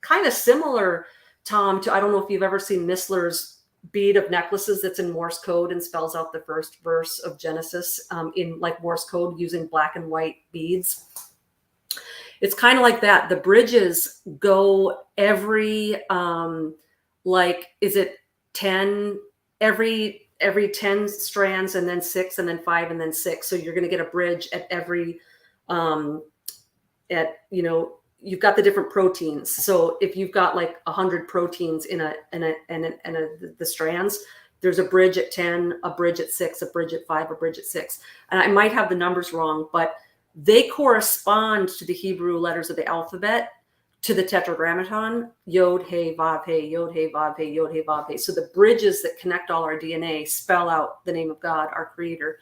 kind of similar, Tom, to, I don't know if you've ever seen Missler's bead of necklaces that's in Morse code and spells out the first verse of Genesis in like Morse code using black and white beads. It's kind of like that. The bridges go every like, is it 10 every 10 strands, and then 6, and then 5, and then 6. So you're going to get a bridge at every you've got the different proteins. So if you've got like 100 proteins in the strands, there's a bridge at 10, a bridge at 6, a bridge at 5, a bridge at 6. And I might have the numbers wrong, but they correspond to the Hebrew letters of the alphabet, to the tetragrammaton: Yod, Hey, Vav, Hey, Yod, Hey, Vav, Hey, Yod, Hey, Vav, Hey. So the bridges that connect all our DNA spell out the name of God, our creator.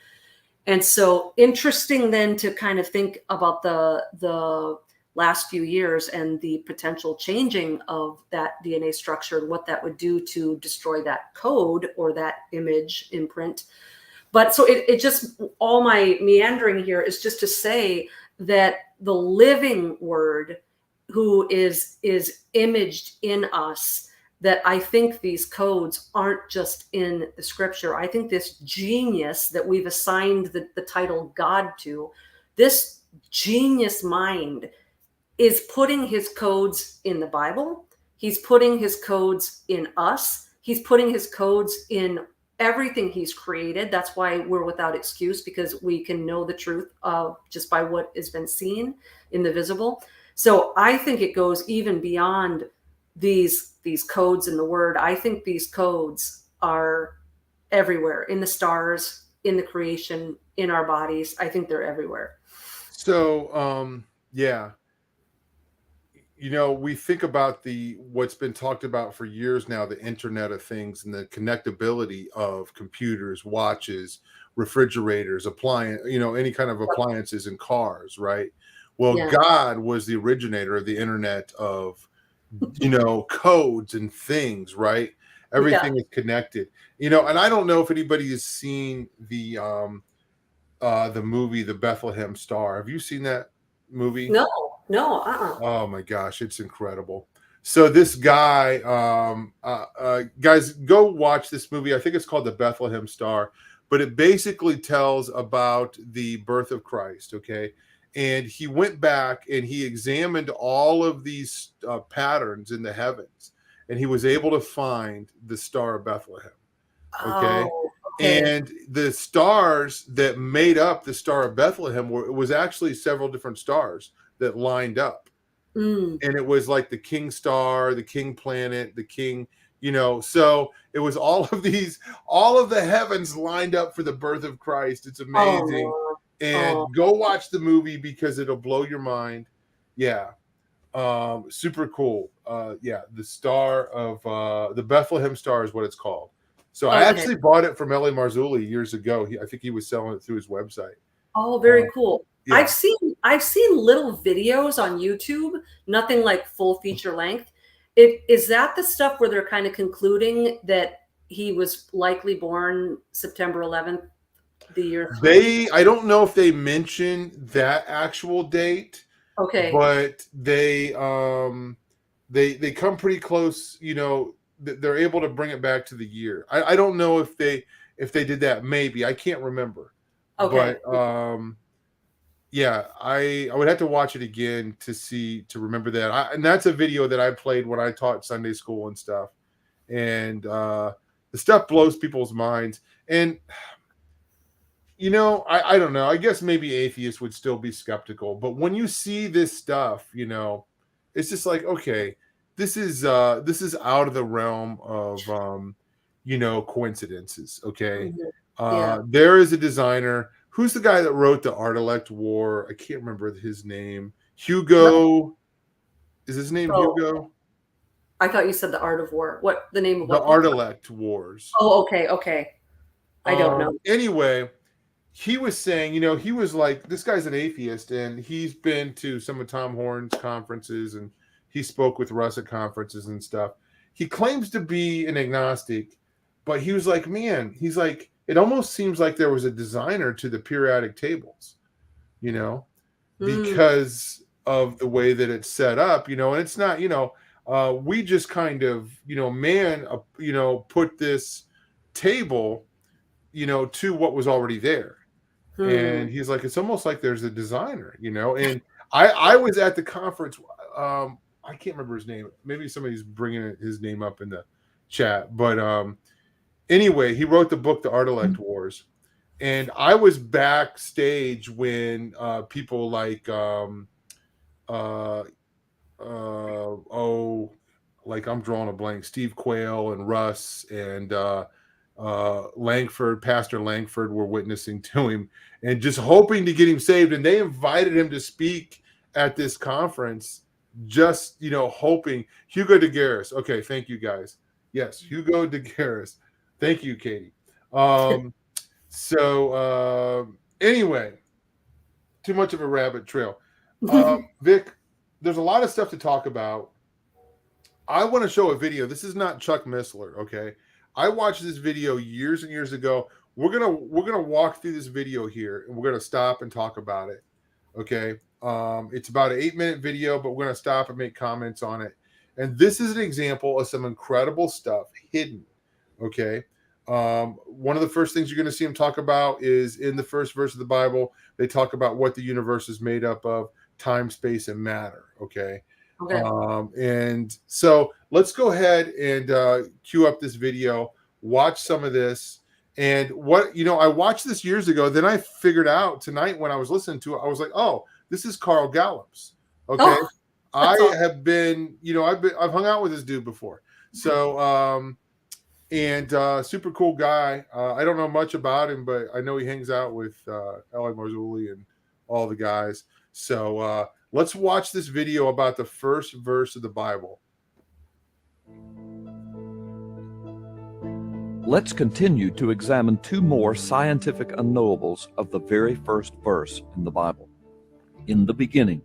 And so interesting then to kind of think about the last few years and the potential changing of that DNA structure, and what that would do to destroy that code or that image imprint. But so it just, all my meandering here is just to say that the living word who is imaged in us, that I think these codes aren't just in the scripture. I think this genius that we've assigned the title God to, this genius mind is putting his codes in the Bible. He's putting his codes in us. He's putting his codes in everything he's created. That's why we're without excuse, because we can know the truth just by what has been seen in the visible. So I think it goes even beyond these codes in the word. I think these codes are everywhere, in the stars, in the creation, in our bodies. I think they're everywhere. So, yeah, we think about what's been talked about for years now, the Internet of Things and the connectability of computers, watches, refrigerators, any kind of appliances in cars, right? Well, Yeah. God was the originator of the Internet of, codes and things, right? Everything is connected, and I don't know if anybody has seen the movie, The Bethlehem Star. Have you seen that movie? No. Oh my gosh, it's incredible. So this guy, guys, go watch this movie. I think it's called The Bethlehem Star, but it basically tells about the birth of Christ. Okay. And he went back and he examined all of these patterns in the heavens, and he was able to find the Star of Bethlehem. Okay. Oh, okay. And the stars that made up the Star of Bethlehem was actually several different stars that lined up. And it was like the king star, the king planet, the king, so it was all of the heavens lined up for the birth of Christ. It's amazing. Go watch the movie because it'll blow your mind. Yeah. Super cool. The Star of the Bethlehem Star is what it's called. So I actually bought it from L.A. Marzulli years ago. I think he was selling it through his website. Oh, very cool. Yeah. I've seen little videos on YouTube, nothing like full feature length. Is that the stuff where they're kind of concluding that he was likely born September 11th, the year 3? I don't know if they mention that actual date. Okay. But they come pretty close, they're able to bring it back to the year. I don't know if they did that. Maybe, I can't remember. Okay. But I would have to watch it again to remember that. And that's a video that I played when I taught Sunday school and stuff. And the stuff blows people's minds. And I don't know. I guess maybe atheists would still be skeptical, but when you see this stuff, it's just like, okay, this is out of the realm of coincidences. Okay. There is a designer. Who's the guy that wrote the Art-elect War? I can't remember his name. Hugo. Is his name Hugo? I thought you said the Art of War. What the name of the Art-elect Wars? Oh, okay. I don't know. Anyway, he was saying, he was like, this guy's an atheist, and he's been to some of Tom Horn's conferences, and he spoke with Russ at conferences and stuff. He claims to be an agnostic, but he was like, man, he's like, it almost seems like there was a designer to the periodic tables, because of the way that it's set up, and it's not, We just kind of, put this table, to what was already there. And he's like, it's almost like there's a designer, and I was at the conference. I can't remember his name. Maybe somebody's bringing his name up in the chat, but anyway, he wrote the book The Artilect Wars, and I was backstage when people like like I'm drawing a blank, Steve Quayle and Russ and Langford, Pastor Langford, were witnessing to him and just hoping to get him saved. And they invited him to speak at this conference, just, hoping. Hugo DeGaris. Okay, thank you guys. Yes, Hugo DeGaris. Thank you, Katie. Anyway, too much of a rabbit trail. Vic, there's a lot of stuff to talk about. I want to show a video. This is not Chuck Missler, okay? I watched this video years and years ago. We're gonna walk through this video here, and we're gonna stop and talk about it. Okay, it's about an 8-minute video, but we're gonna stop and make comments on it. And this is an example of some incredible stuff hidden. Okay, one of the first things you're gonna see him talk about is in the first verse of the Bible. They talk about what the universe is made up of: time, space, and matter. Okay. Okay. And so let's go ahead and cue up this video, watch some of this. And I watched this years ago. Then I figured out tonight when I was listening to it, I was like, oh, this is Carl Gallups. Okay. Oh, I have been, I've hung out with this dude before. So, super cool guy. I don't know much about him, but I know he hangs out with L.A. Marzulli and all the guys. So, let's watch this video about the first verse of the Bible. Let's continue to examine 2 more scientific unknowables of the very first verse in the Bible. In the beginning,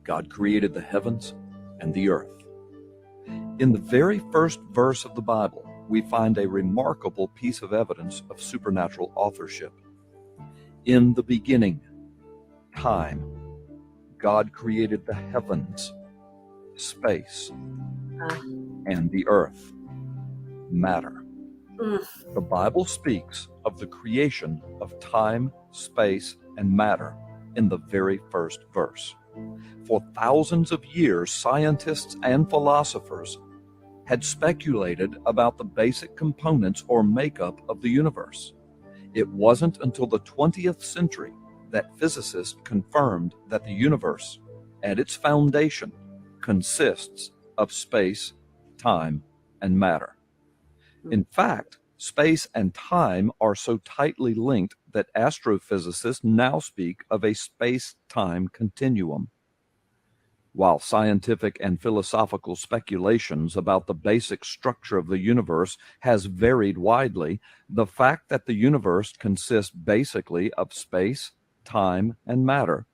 God created the heavens and the earth. In the very first verse of the Bible, we find a remarkable piece of evidence of supernatural authorship. In the beginning, time, God created the heavens, space, and the earth, matter. The Bible speaks of the creation of time, space, and matter in the very first verse. For thousands of years, scientists and philosophers had speculated about the basic components or makeup of the universe. It wasn't until the 20th century that physicists confirmed that the universe, at its foundation, consists of space, time, and matter. In fact, space and time are so tightly linked that astrophysicists now speak of a space-time continuum. While scientific and philosophical speculations about the basic structure of the universe has varied widely, the fact that the universe consists basically of space, time, and matter,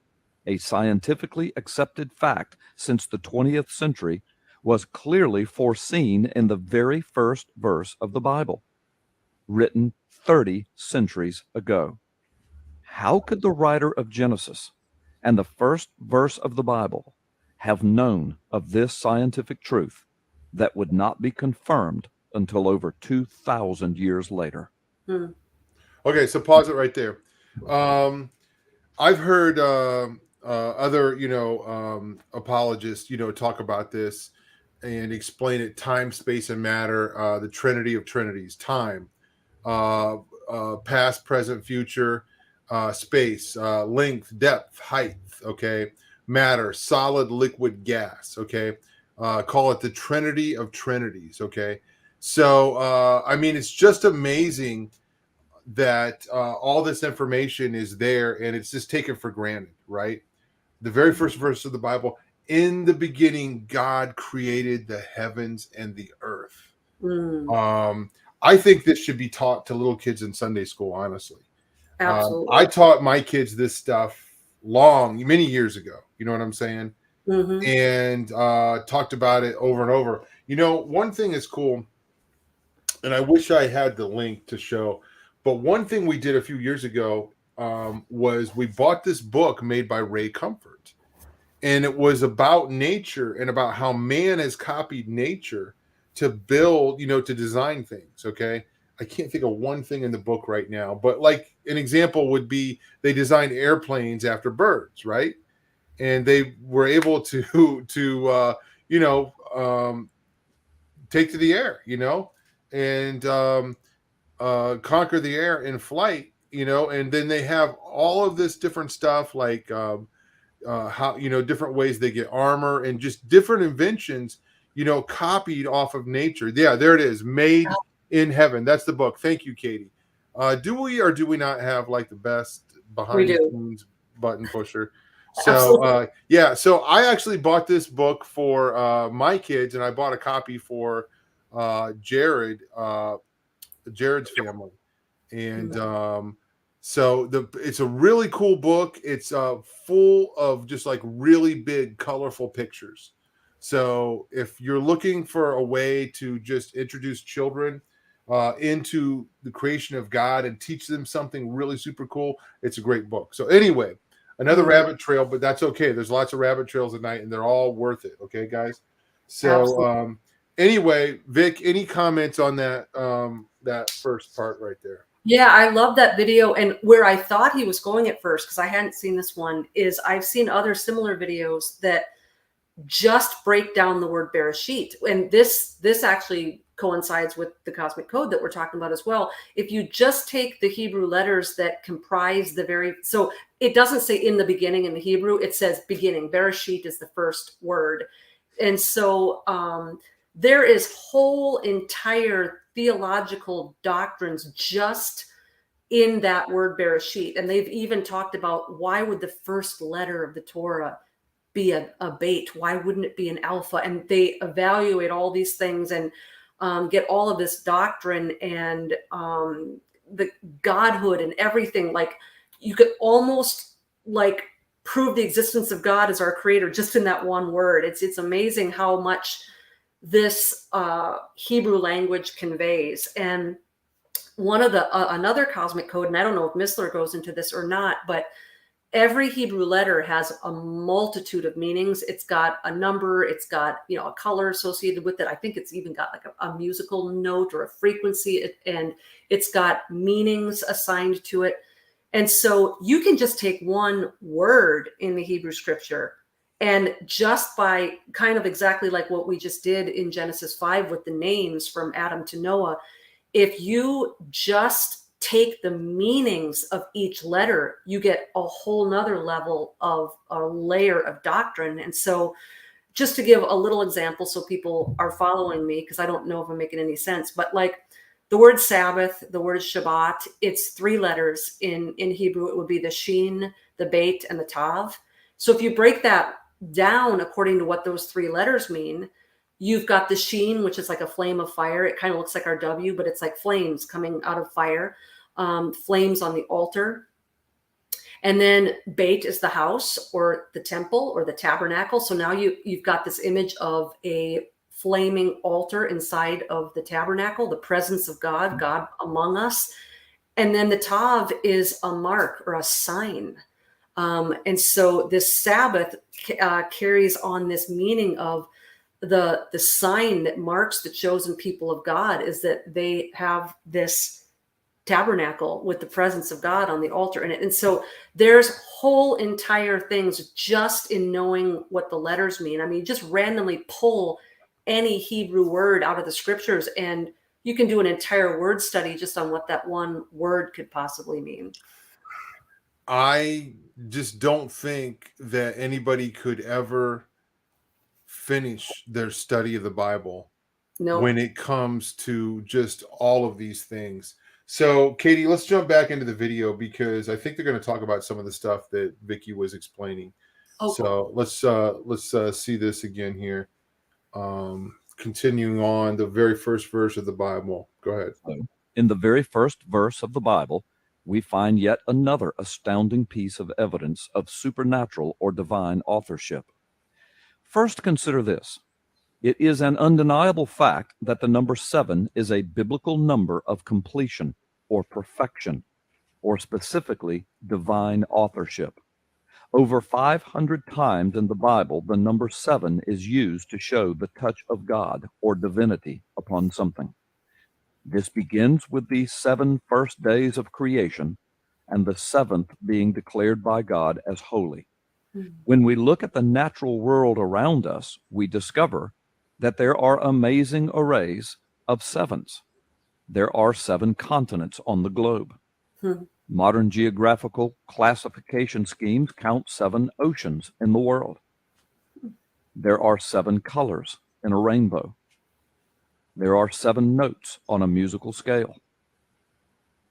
a scientifically accepted fact since the 20th century, was clearly foreseen in the very first verse of the Bible, written 30 centuries ago. How could the writer of Genesis and the first verse of the Bible have known of this scientific truth that would not be confirmed until over 2,000 years later? Okay, so pause it right there. I've heard other, apologists, talk about this and explain it: time, space, and matter, the Trinity of Trinities: time, past, present, future, space, length, depth, height, okay, matter, solid, liquid, gas, okay, call it the Trinity of Trinities, okay. So, it's just amazing that all this information is there and it's just taken for granted, right? The very first verse of the Bible: in the beginning, God created the heavens and the earth. I think this should be taught to little kids in Sunday school, honestly. Absolutely. I taught my kids this stuff many years ago. You know what I'm saying? And talked about it over and over. One thing is cool, and I wish I had the link to show, but one thing we did a few years ago was we bought this book made by Ray Comfort. and it was about nature and about how man has copied nature to build, to design things. Okay. I can't think of one thing in the book right now, but like an example would be they designed airplanes after birds, right? And they were able take to the air, and conquer the air in flight, and then they have all of this different stuff like how different ways they get armor and just different inventions, copied off of nature. Yeah, there it is, Made in Heaven. That's the book. Thank you, Katie. Do we or do we not have like the best behind the scenes button pusher? So yeah, so I actually bought this book for my kids, and I bought a copy for Jared's family, and so it's a really cool book. It's full of just like really big, colorful pictures. So if you're looking for a way to just introduce children into the creation of God and teach them something really super cool, it's a great book. So anyway, another rabbit trail, but that's okay. There's lots of rabbit trails at night, and they're all worth it. Okay, guys. So anyway, Vic, any comments on that that first part right there? Yeah, I love that video. And where I thought he was going at first, because I hadn't seen this one, is I've seen other similar videos that just break down the word Bereshit. And this actually coincides with the cosmic code that we're talking about as well. If you just take the Hebrew letters that comprise so it doesn't say in the beginning in the Hebrew, it says beginning. Bereshit is the first word. And so there is whole entire theological doctrines just in that word Bereshit. And they've even talked about, why would the first letter of the Torah be a bait? Why wouldn't it be an alpha? And they evaluate all these things and get all of this doctrine and the godhood and everything. Like, you could almost like prove the existence of God as our creator just in that one word. It's amazing how much this Hebrew language conveys. And one of the another cosmic code, and I don't know if Missler goes into this or not, but every Hebrew letter has a multitude of meanings. It's got a number, it's got a color associated with it. I think it's even got like a musical note or a frequency, and it's got meanings assigned to it. And so you can just take one word in the Hebrew scripture, and just by kind of exactly like what we just did in Genesis 5 with the names from Adam to Noah, if you just take the meanings of each letter, you get a whole nother level of a layer of doctrine. And so just to give a little example so people are following me, because I don't know if I'm making any sense, but like the word Sabbath, the word Shabbat, it's 3 letters. In Hebrew, it would be the Shin, the Beit, and the Tav. So if you break that down according to what those 3 letters mean, you've got the Shin, which is like a flame of fire. It kind of looks like our W, but it's like flames coming out of fire, flames on the altar. And then Beit is the house or the temple or the tabernacle. So now you've got this image of a flaming altar inside of the tabernacle, the presence of God, God among us. And then the Tav is a mark or a sign. And so this Sabbath carries on this meaning of the sign that marks the chosen people of God, is that they have this tabernacle with the presence of God on the altar in it. And so there's whole entire things just in knowing what the letters mean. I mean, you just randomly pull any Hebrew word out of the scriptures, and you can do an entire word study just on what that one word could possibly mean. I just don't think that anybody could ever finish their study of the Bible when it comes to just all of these things. So, Katie, let's jump back into the video, because I think they're going to talk about some of the stuff that Vicky was explaining. Okay. So let's see this again here. Continuing on, the very first verse of the Bible. Go ahead. In the very first verse of the Bible, we find yet another astounding piece of evidence of supernatural or divine authorship. First, consider this. It is an undeniable fact that the number 7 is a biblical number of completion or perfection, or specifically divine authorship. Over 500 times in the Bible, the number 7 is used to show the touch of God or divinity upon something. This begins with the 7 first days of creation, and the 7th being declared by God as holy. When we look at the natural world around us, we discover that there are amazing arrays of 7s. There are 7 continents on the globe. Modern geographical classification schemes count 7 oceans in the world. There are 7 colors in a rainbow. There are 7 notes on a musical scale.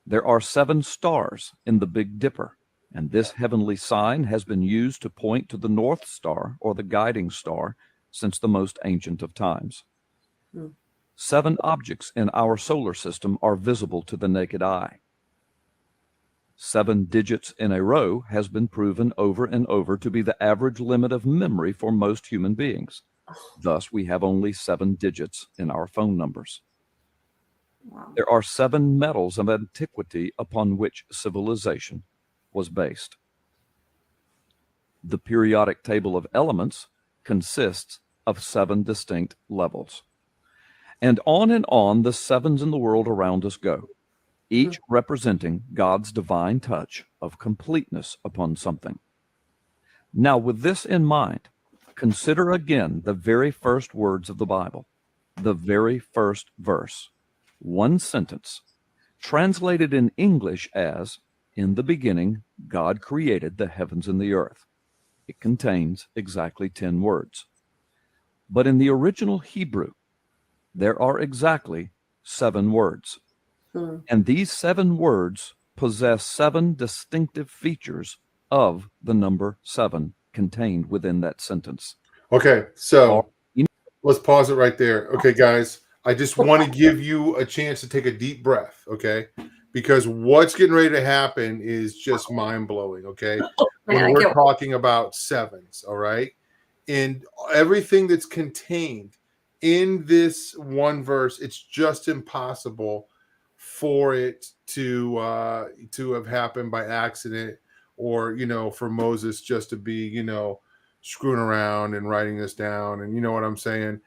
There are 7 stars in the Big Dipper, and this heavenly sign has been used to point to the North Star or the guiding star since the most ancient of times. 7 objects in our solar system are visible to the naked eye. 7 digits in a row has been proven over and over to be the average limit of memory for most human beings. Thus, we have only 7 digits in our phone numbers. Wow. There are 7 metals of antiquity upon which civilization was based. The periodic table of elements consists of 7 distinct levels. And on the 7s in the world around us go, each representing God's divine touch of completeness upon something. Now, with this in mind, consider again the very first words of the Bible, the very first verse, one sentence, translated in English as, "In the beginning, God created the heavens and the earth." It contains exactly 10 words. But in the original Hebrew, there are exactly 7 words. And these 7 words possess 7 distinctive features of the number 7 contained within that sentence. Okay, so let's pause it right there. Okay, guys, I just want to give you a chance to take a deep breath, okay? Because what's getting ready to happen is just mind-blowing, okay? When we're talking about 7s, all right? And everything that's contained in this one verse, it's just impossible for it to have happened by accident, or for Moses just to be screwing around and writing this down, and you know what I'm saying.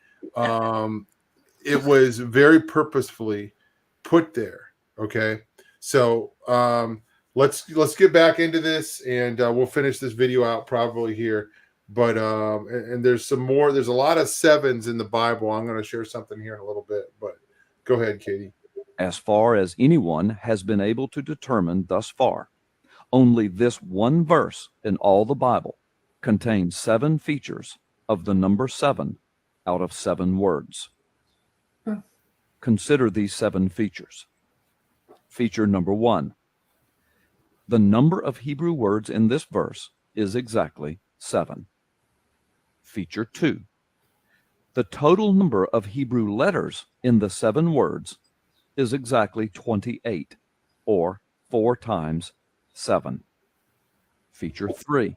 It was very purposefully put there. Okay, so let's get back into this, and we'll finish this video out probably here. But and there's some more. There's a lot of 7s in the Bible. I'm going to share something here in a little bit, but go ahead, Katie. As far as anyone has been able to determine thus far, only this one verse in all the Bible contains 7 features of the number 7 out of 7 words. Consider these 7 features. Feature number 1. The number of Hebrew words in this verse is exactly 7. Feature 2. The total number of Hebrew letters in the 7 words is exactly 28, or 4 times 7. Feature 3.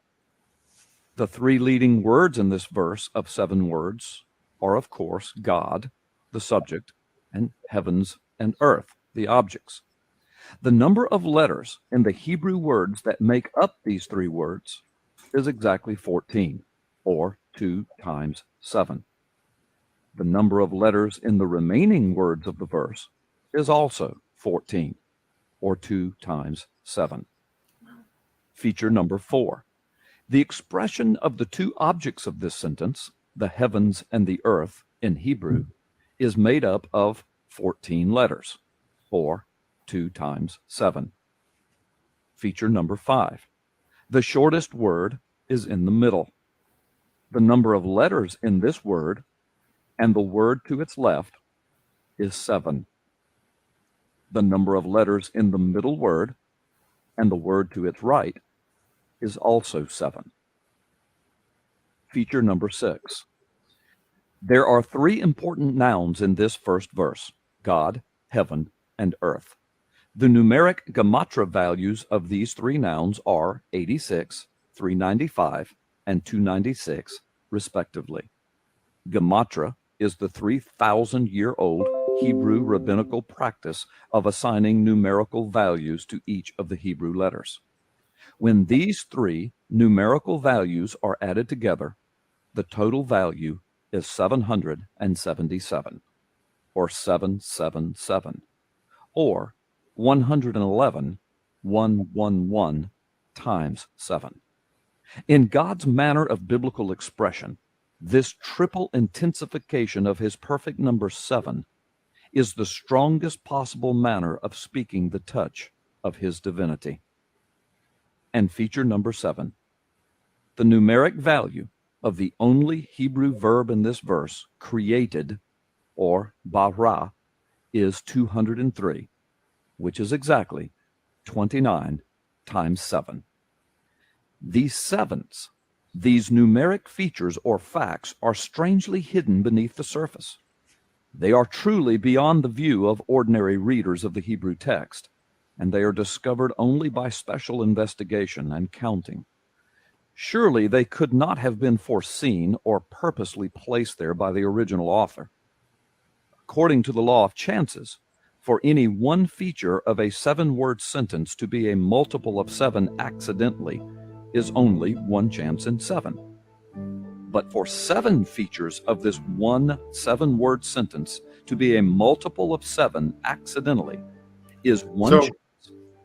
The 3 leading words in this verse of 7 words are, of course, God, the subject, and heavens and earth, the objects. The number of letters in the Hebrew words that make up these 3 words is exactly 14, or 2 times 7. The number of letters in the remaining words of the verse is also 14, or 2 times 7. Feature number 4. The expression of the 2 objects of this sentence, the heavens and the earth, in Hebrew, is made up of 14 letters, or 2 times 7. Feature number 5. The shortest word is in the middle. The number of letters in this word and the word to its left is 7. The number of letters in the middle word and the word to its right is also 7. Feature number 6. There are 3 important nouns in this first verse: God, heaven, and earth. The numeric gematria values of these 3 nouns are 86, 395, and 296, respectively. Gematria is the 3,000-year-old Hebrew rabbinical practice of assigning numerical values to each of the Hebrew letters. When these three numerical values are added together, the total value is 777, or 777, or 111 times 7. In God's manner of biblical expression, this triple intensification of his perfect number 7 is the strongest possible manner of speaking the touch of his divinity. And feature number 7, the numeric value of the only Hebrew verb in this verse, created, or bara, is 203, which is exactly 29 times 7. These sevens, these numeric features or facts, are strangely hidden beneath the surface. They are truly beyond the view of ordinary readers of the Hebrew text, and they are discovered only by special investigation and counting. Surely they could not have been foreseen or purposely placed there by the original author. According to the law of chances, for any one feature of a 7-word sentence to be a multiple of 7 accidentally is only 1 chance in 7. But for 7 features of this one 7-word sentence to be a multiple of 7 accidentally is 1 chance.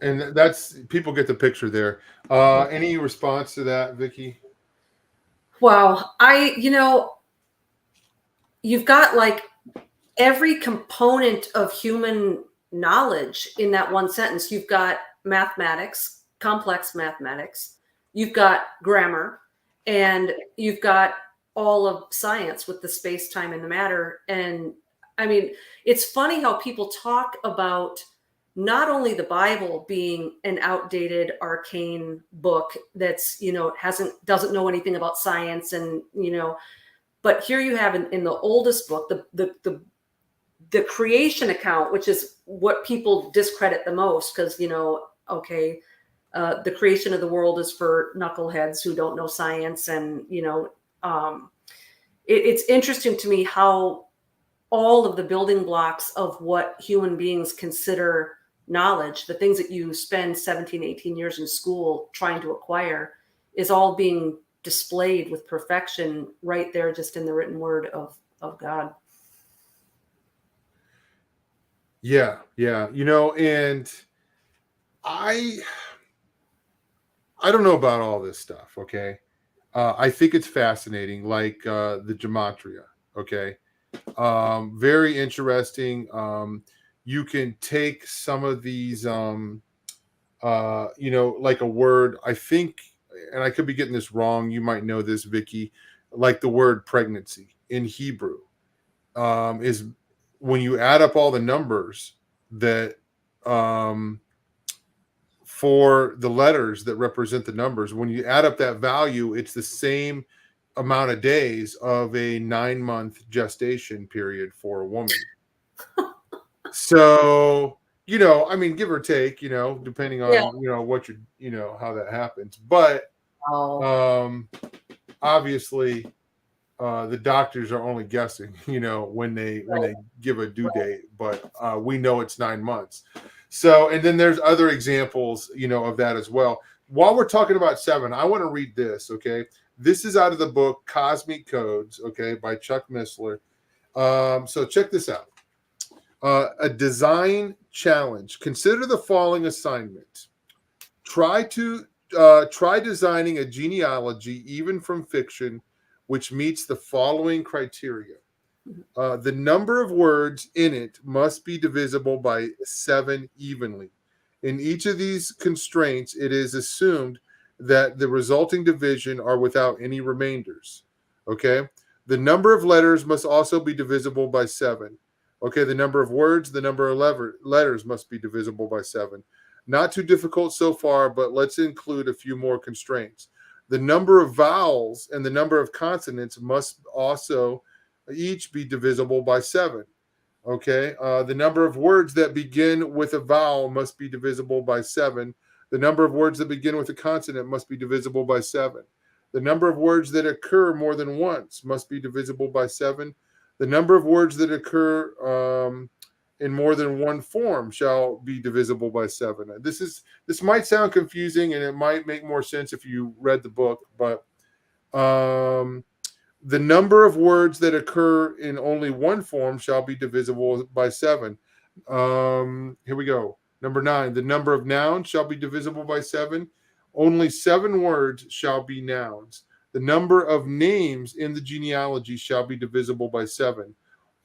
And that's, people get the picture there. Any response to that, Vicky? Wow. You've got like every component of human knowledge in that one sentence. You've got mathematics, complex mathematics. You've got grammar, and you've got all of science with the space, time, and the matter. And I mean, it's funny how people talk about not only the Bible being an outdated, arcane book that's, doesn't know anything about science, and, but here you have in the oldest book, the creation account, which is what people discredit the most, because, the creation of the world is for knuckleheads who don't know science. And, it's interesting to me how all of the building blocks of what human beings consider knowledge, the things that you spend 17, 18 years in school trying to acquire, is all being displayed with perfection right there, just in the written word of God. Yeah. And I don't know about all this stuff. Okay. I think it's fascinating, like the gematria. Okay. Very interesting. You can take some of these, like a word, I think, and I could be getting this wrong. You might know this, Vicky, like the word pregnancy in Hebrew, is when you add up all the numbers that, for the letters that represent the numbers, when you add up that value, it's the same amount of days of a 9-month gestation period for a woman. So, give or take, depending on, what how that happens. But obviously, the doctors are only guessing, when they give a due date, but we know it's 9 months. So, and then there's other examples, of that as well. While we're talking about 7, I want to read this. Okay. This is out of the book Cosmic Codes, okay, by Chuck Missler. So check this out. A design challenge. Consider the following assignment. Try designing a genealogy, even from fiction, which meets the following criteria. The number of words in it must be divisible by 7 evenly. In each of these constraints, it is assumed that the resulting division are without any remainders. Okay. The number of letters must also be divisible by 7. Okay. The number of words, the number of letters must be divisible by 7. Not too difficult so far, but let's include a few more constraints. The number of vowels and the number of consonants must also each be divisible by 7. Okay. The number of words that begin with a vowel must be divisible by 7. The number of words that begin with a consonant must be divisible by 7. The number of words that occur more than once must be divisible by 7. The number of words that occur in more than one form shall be divisible by 7. This might sound confusing, and it might make more sense if you read the book, but the number of words that occur in only one form shall be divisible by 7. Here we go. Number 9, the number of nouns shall be divisible by 7. Only 7 words shall be nouns. The number of names in the genealogy shall be divisible by 7.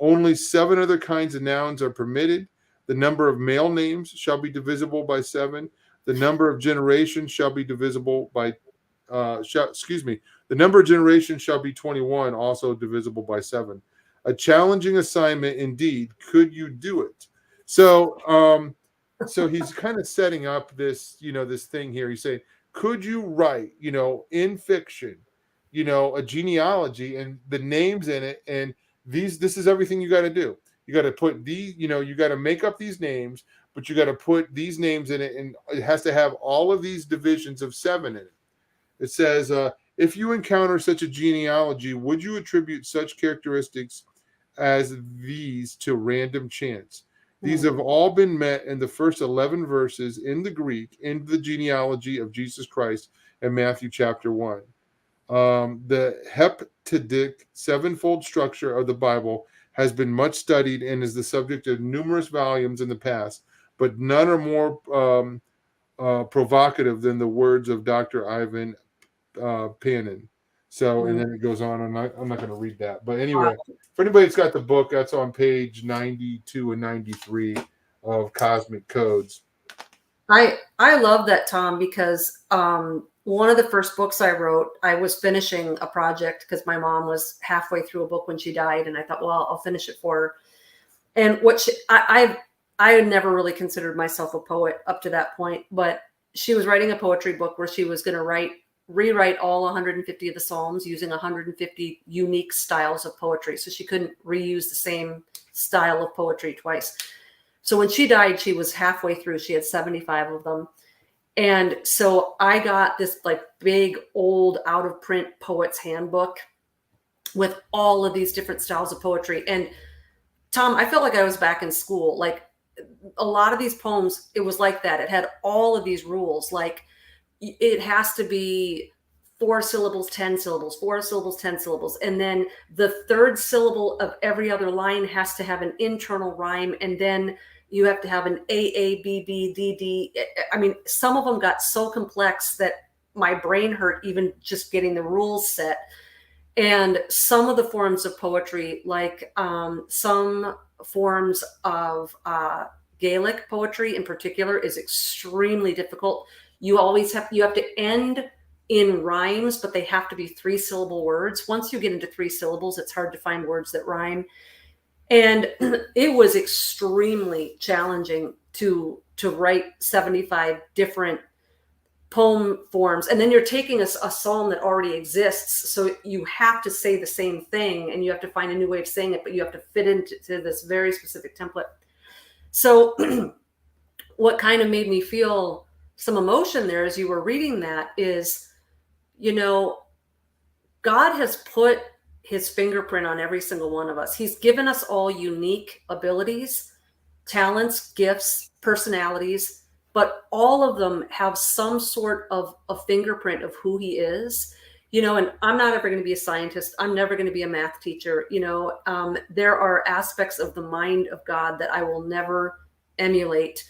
Only 7 other kinds of nouns are permitted. The number of male names shall be divisible by 7. The number of generations shall be divisible by, the number of generations shall be 21, also divisible by 7. A challenging assignment indeed. Could you do it? So he's kind of setting up this, this thing here. He's saying, could you write, in fiction, a genealogy and the names in it, and this is everything you got to do. You got to put these, you got to make up these names, but you got to put these names in it, and it has to have all of these divisions of 7 in it. It says, if you encounter such a genealogy, would you attribute such characteristics as these to random chance? These have all been met in the first 11 verses in the Greek, in the genealogy of Jesus Christ in Matthew chapter 1. The heptadic 7-fold structure of the Bible has been much studied and is the subject of numerous volumes in the past, but none are more provocative than the words of Dr. Ivan Panin. So, and then it goes on. I'm not going to read that. But anyway, for anybody that's got the book, that's on page 92 and 93 of Cosmic Codes. I love that, Tom, because one of the first books I wrote, I was finishing a project because my mom was halfway through a book when she died, and I thought, well, I'll finish it for her. And I had never really considered myself a poet up to that point, but she was writing a poetry book where she was going to rewrite all 150 of the Psalms using 150 unique styles of poetry. So she couldn't reuse the same style of poetry twice. So when she died, she was halfway through. She had 75 of them. And so I got this like big old out of print poet's handbook with all of these different styles of poetry. And Tom, I felt like I was back in school. Like a lot of these poems, it was like that. It had all of these rules. Like it has to be 4 syllables, 10 syllables, 4 syllables, 10 syllables. And then the third syllable of every other line has to have an internal rhyme. And then you have to have an A, B, B, D, D. I mean, some of them got so complex that my brain hurt even just getting the rules set. And some of the forms of poetry, like some forms of Gaelic poetry in particular, is extremely difficult. You have to end in rhymes, but they have to be 3-syllable words. Once you get into 3 syllables, it's hard to find words that rhyme. And it was extremely challenging to write 75 different poem forms. And then you're taking a psalm that already exists. So you have to say the same thing and you have to find a new way of saying it, but you have to fit into this very specific template. So what kind of made me feel some emotion there as you were reading that is, God has put his fingerprint on every single one of us. He's given us all unique abilities, talents, gifts, personalities, but all of them have some sort of a fingerprint of who he is. And I'm not ever going to be a scientist. I'm never going to be a math teacher. There are aspects of the mind of God that I will never emulate.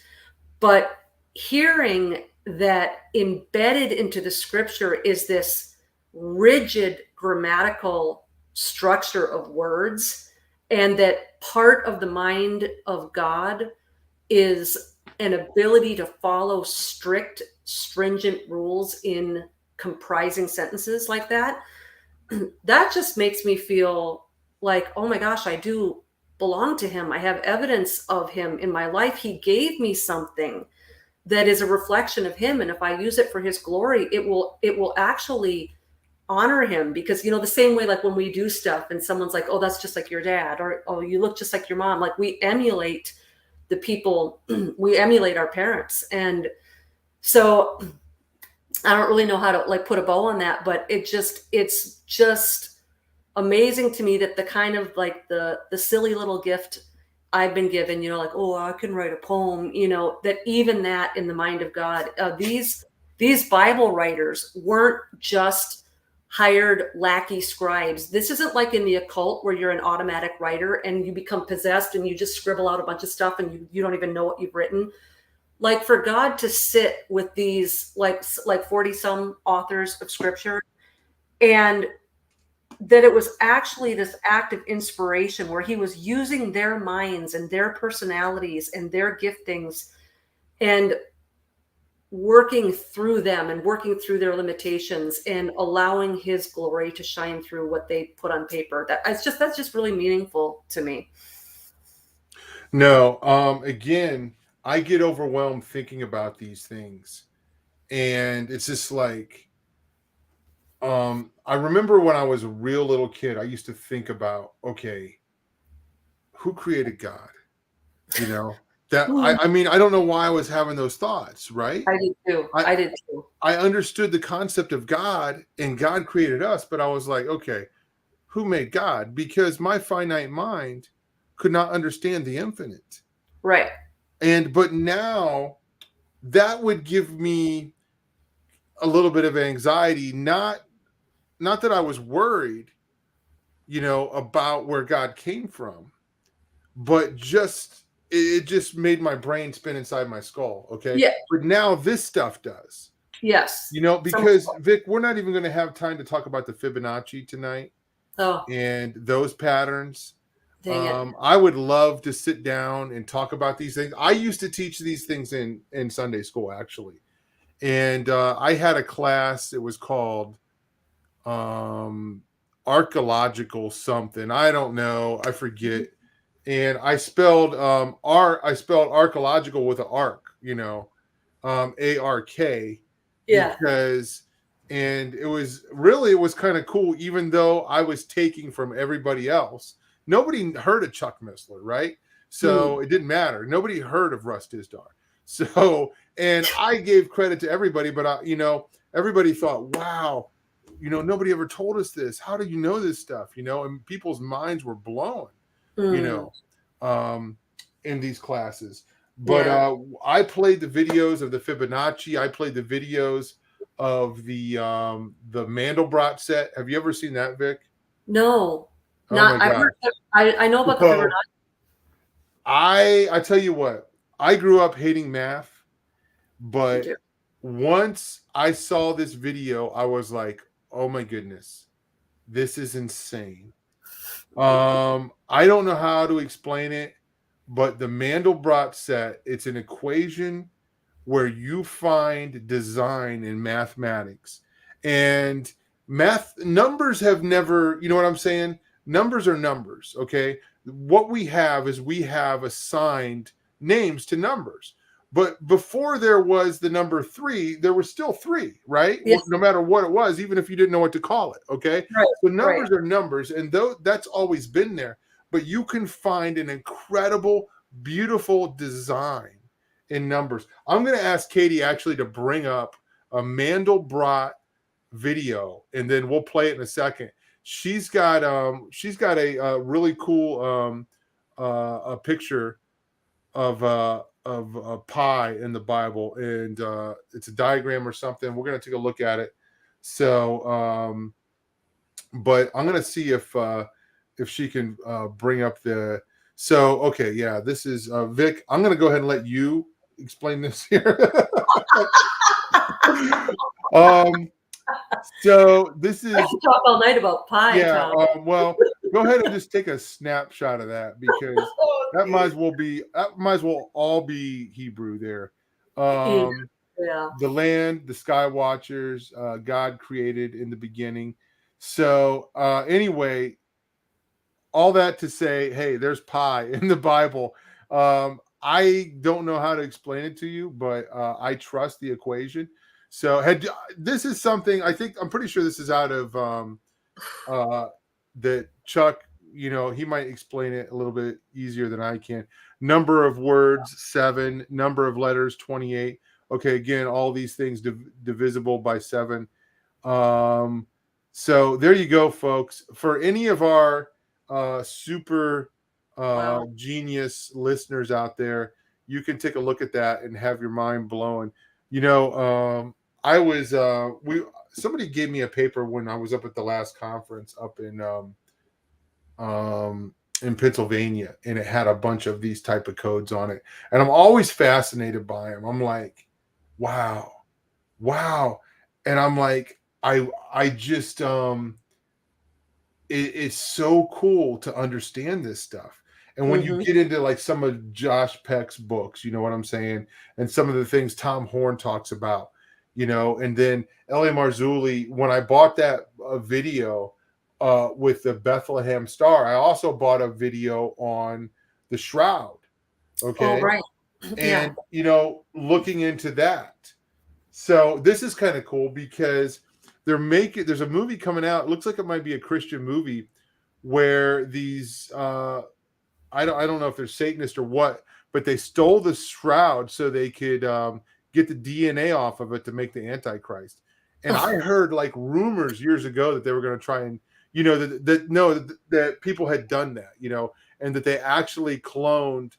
But hearing that embedded into the scripture is this rigid grammatical structure of words, and that part of the mind of God is an ability to follow strict, stringent rules in comprising sentences like that, that just makes me feel like, oh my gosh, I do belong to him. I have evidence of him in my life. He gave me something that is a reflection of him. And if I use it for his glory, it will actually honor him. Because, the same way, like when we do stuff and someone's like, oh, that's just like your dad, or, oh, you look just like your mom. Like we emulate the people, we emulate our parents. And so I don't really know how to like put a bow on that, but it's just amazing to me that the kind of like the silly little gift I've been given, like, oh, I can write a poem, that even that in the mind of God, these Bible writers weren't just hired lackey scribes. This isn't like in the occult where you're an automatic writer and you become possessed and you just scribble out a bunch of stuff and you don't even know what you've written. Like for God to sit with these like 40 some authors of scripture, and that it was actually this act of inspiration where he was using their minds and their personalities and their giftings and working through them and working through their limitations and allowing his glory to shine through what they put on paper. That's just really meaningful to me. No, again, I get overwhelmed thinking about these things, and it's just like, I remember when I was a real little kid, I used to think about, okay, who created God? I mean, I don't know why I was having those thoughts, right? I did too. I did too. I understood the concept of God and God created us, but I was like, okay, who made God? Because my finite mind could not understand the infinite. Right. But now that would give me a little bit of anxiety, not that I was worried, about where God came from, but it just made my brain spin inside my skull. Okay. Yeah. But now this stuff does. Yes. Because Vic, we're not even going to have time to talk about the Fibonacci tonight. Oh. And those patterns. Dang it. I would love to sit down and talk about these things. I used to teach these things in Sunday school, actually. And I had a class, it was called archaeological something. I don't know. I forget. And I spelled archaeological with an arc, ARK. Yeah. And it was kind of cool, even though I was taking from everybody else. Nobody heard of Chuck Missler, right? So it didn't matter. Nobody heard of Russ Dizdar. So, and I gave credit to everybody, but everybody thought, wow, nobody ever told us this. How do you know this stuff? And people's minds were blown, in these classes. But I played the videos of the Fibonacci. I played the videos of the Mandelbrot set. Have you ever seen that, Vic? No. Oh not. I know about the Fibonacci. I tell you what, I grew up hating math, but once I saw this video, I was like, oh my goodness, this is insane. I don't know how to explain it, but the Mandelbrot set, it's an equation where you find design in mathematics. And numbers have never, you know what I'm saying? Numbers are numbers, okay? What we have is we have assigned names to numbers. But before there was the number 3, there was still 3, right? Yes. No matter what it was, even if you didn't know what to call it, okay? Right. So numbers are numbers, and that's always been there. But you can find an incredible, beautiful design in numbers. I'm going to ask Katie actually to bring up a Mandelbrot video, and then we'll play it in a second. She's got a really cool a picture of a pie in the Bible, and it's a diagram or something. We're going to take a look at it. So, but I'm going to see if she can bring up the. So, okay, yeah, this is Vic. I'm going to go ahead and let you explain this here. So this is. I can talk all night about pie. Yeah. Well, go ahead and just take a snapshot of that, because that might as well all be Hebrew there. The land, the sky watchers, God created in the beginning. So anyway, all that to say, hey, there's pie in the Bible. I don't know how to explain it to you, but I trust the equation. So this is something, I'm pretty sure this is out of that Chuck, he might explain it a little bit easier than I can. Number of words, 7, number of letters, 28. Okay, again, all these things divisible by 7. So there you go, folks. For any of our super Wow. genius listeners out there, you can take a look at that and have your mind blown. I was somebody gave me a paper when I was up at the last conference up in Pennsylvania, and it had a bunch of these type of codes on it, and I'm always fascinated by them. I'm like, wow, and I'm like, I just it's so cool to understand this stuff. And when you Hmm. get into like some of Josh Peck's books, you know what I'm saying, and some of the things Tom Horn talks about, and then L.A. Marzulli, when I bought that video with the Bethlehem Star, I also bought a video on the Shroud. Oh, Okay. right. Yeah. And, looking into that. So this is kind of cool because there's a movie coming out. It looks like it might be a Christian movie where these I don't know if they're Satanists or what, but they stole the shroud so they could get the DNA off of it to make the Antichrist. And I heard like rumors years ago that they were going to try and that people had done that, and that they actually cloned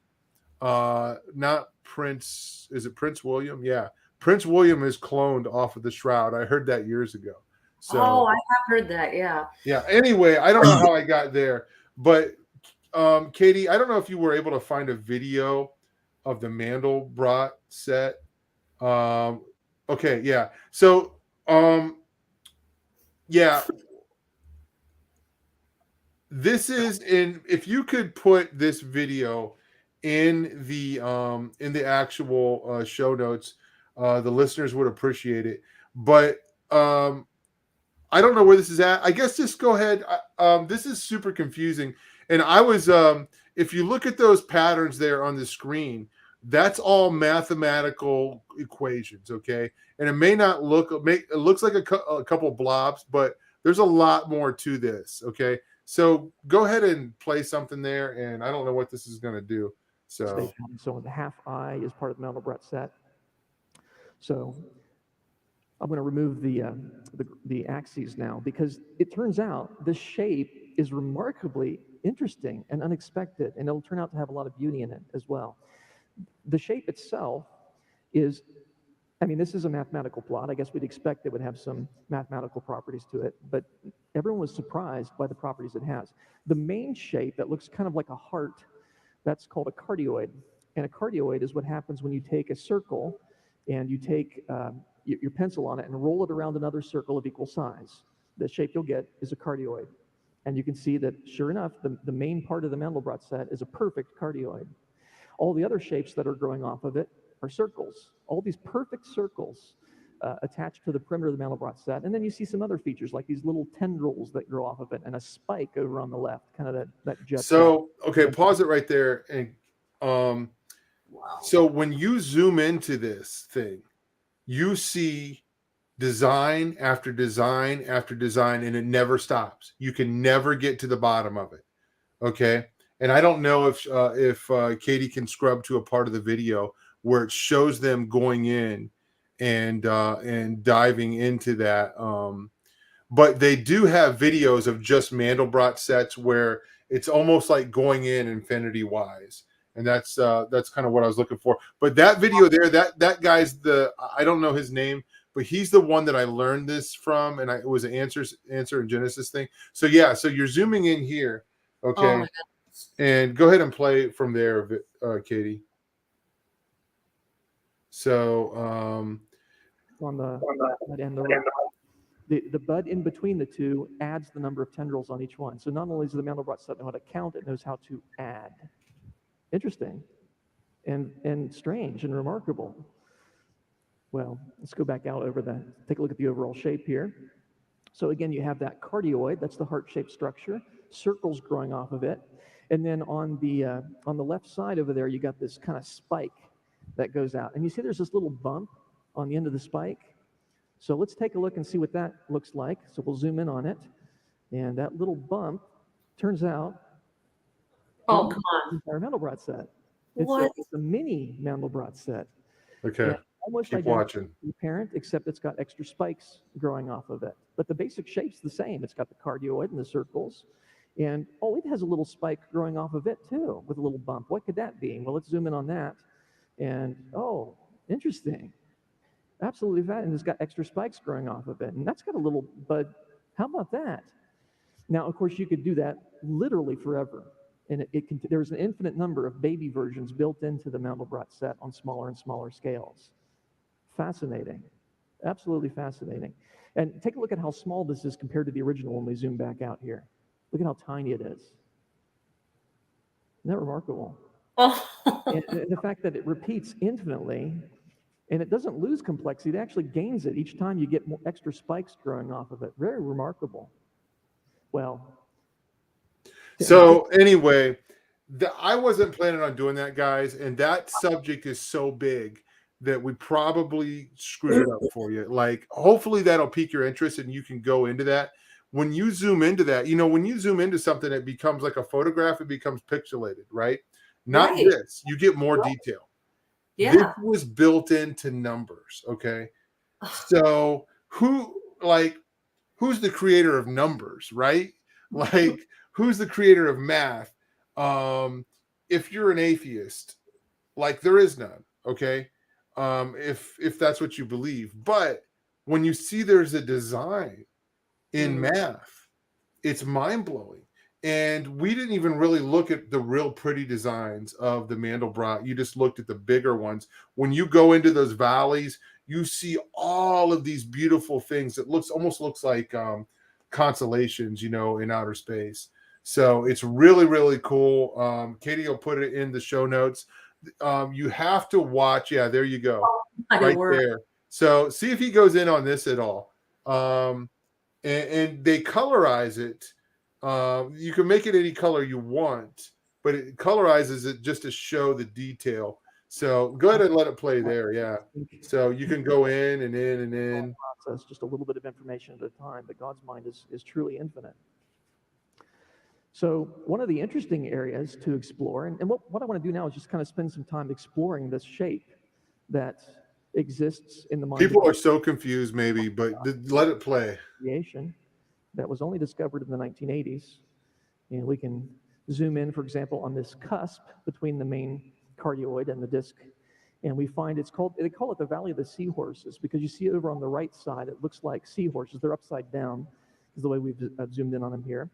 not Prince, is it Prince William? Yeah. Prince William is cloned off of the shroud. I heard that years ago. Oh, So I have heard that. Yeah. yeah. Anyway, I don't know how I got there, but Katie, I don't know if you were able to find a video of the Mandelbrot set. Okay, yeah. So yeah, this is if you could put this video in the actual show notes, the listeners would appreciate it. But I don't know where this is at. I guess just go ahead. This is super confusing. And I was, if you look at those patterns there on the screen, that's all mathematical equations, okay? And it may not it looks like a couple blobs, but there's a lot more to this, okay? So go ahead and play something there, and I don't know what this is going to do. So the half I is part of the Mandelbrot set. So I'm going to remove the axes now because it turns out the shape is remarkably interesting and unexpected, and it'll turn out to have a lot of beauty in it as well. The shape itself is, this is a mathematical plot. I guess we'd expect it would have some mathematical properties to it, but everyone was surprised by the properties it has. The main shape that looks kind of like a heart, that's called a cardioid. And a cardioid is what happens when you take a circle and you take your pencil on it and roll it around another circle of equal size. The shape you'll get is a cardioid. And you can see that, sure enough, the main part of the Mandelbrot set is a perfect cardioid. All the other shapes that are growing off of it are circles. All these perfect circles attached to the perimeter of the Mandelbrot set. And then you see some other features like these little tendrils that grow off of it and a spike over on the left, kind of that jet. So, okay, pause it right there. And Wow. so when you zoom into this thing, you see design after design after design, and it never stops. You can never get to the bottom of it. Okay. And I don't know if Katie can scrub to a part of the video where it shows them going in and diving into that. But they do have videos of just Mandelbrot sets where it's almost like going in infinity wise. And that's kind of what I was looking for. But that video there, that guy's I don't know his name, but he's the one that I learned this from, and it was an answer in Genesis thing. So yeah, so you're zooming in here, okay, Oh my goodness. and go ahead and play from there, Katie. So on the end, the bud in between the two adds the number of tendrils on each one. So not only does the Mandelbrot set know how to count, it knows how to add. Interesting and strange and remarkable. Well, let's go back out take a look at the overall shape here. So again, you have that cardioid, that's the heart-shaped structure, circles growing off of it. And then on the left side over there, you got this kind of spike that goes out. And you see there's this little bump on the end of the spike. So let's take a look and see what that looks like. So we'll zoom in on it. And that little bump turns out Oh, come on. our Mandelbrot set. What? It's a mini Mandelbrot set. okay, And almost keep identical watching. to the parent, except it's got extra spikes growing off of it. But the basic shape's the same. It's got the cardioid and the circles. And oh, it has a little spike growing off of it too, with a little bump. What could that be? Well, let's zoom in on that. And oh, interesting. Absolutely fat. And it's got extra spikes growing off of it. And that's got a little bud. How about that? Now, of course, you could do that literally forever. And there's an infinite number of baby versions built into the Mandelbrot set on smaller and smaller scales. Fascinating. Absolutely fascinating. And take a look at how small this is compared to the original when we zoom back out here. Look at how tiny it is. Isn't that remarkable? Oh. And the fact that it repeats infinitely, and it doesn't lose complexity, it actually gains it each time you get more extra spikes growing off of it. Very remarkable. Well, so anyway, I wasn't planning on doing that, guys, and that subject is so big that we probably screwed it up for you. Like, hopefully that'll pique your interest and you can go into that. When you zoom into that, when you zoom into something, it becomes like a photograph, it becomes pixelated, right? Not Right. this. You get more detail. Yeah. This was built into numbers, okay? So who's the creator of numbers, right? Like, who's the creator of math? If you're an atheist, like, there is none, okay? If that's what you believe. But when you see there's a design in math, it's mind-blowing. And we didn't even really look at the real pretty designs of the Mandelbrot. You just looked at the bigger ones. When you go into those valleys, you see all of these beautiful things that almost looks like constellations, in outer space. So it's really, really cool. Katie will put it in the show notes. You have to watch. Yeah, there you go. Right there. So see if he goes in on this at all. And they colorize it. You can make it any color you want, but it colorizes it just to show the detail. So go ahead and let it play there. Yeah. So you can go in and in and in. Process just a little bit of information at a time, but God's mind is truly infinite. So one of the interesting areas to explore, and what I want to do now is just kind of spend some time exploring this shape that exists in the mind. People are so confused maybe, but let it play. Creation that was only discovered in the 1980s. And we can zoom in, for example, on this cusp between the main cardioid and the disc. And we find they call it the Valley of the Seahorses, because you see over on the right side, it looks like seahorses. They're upside down, is the way we've zoomed in on them here.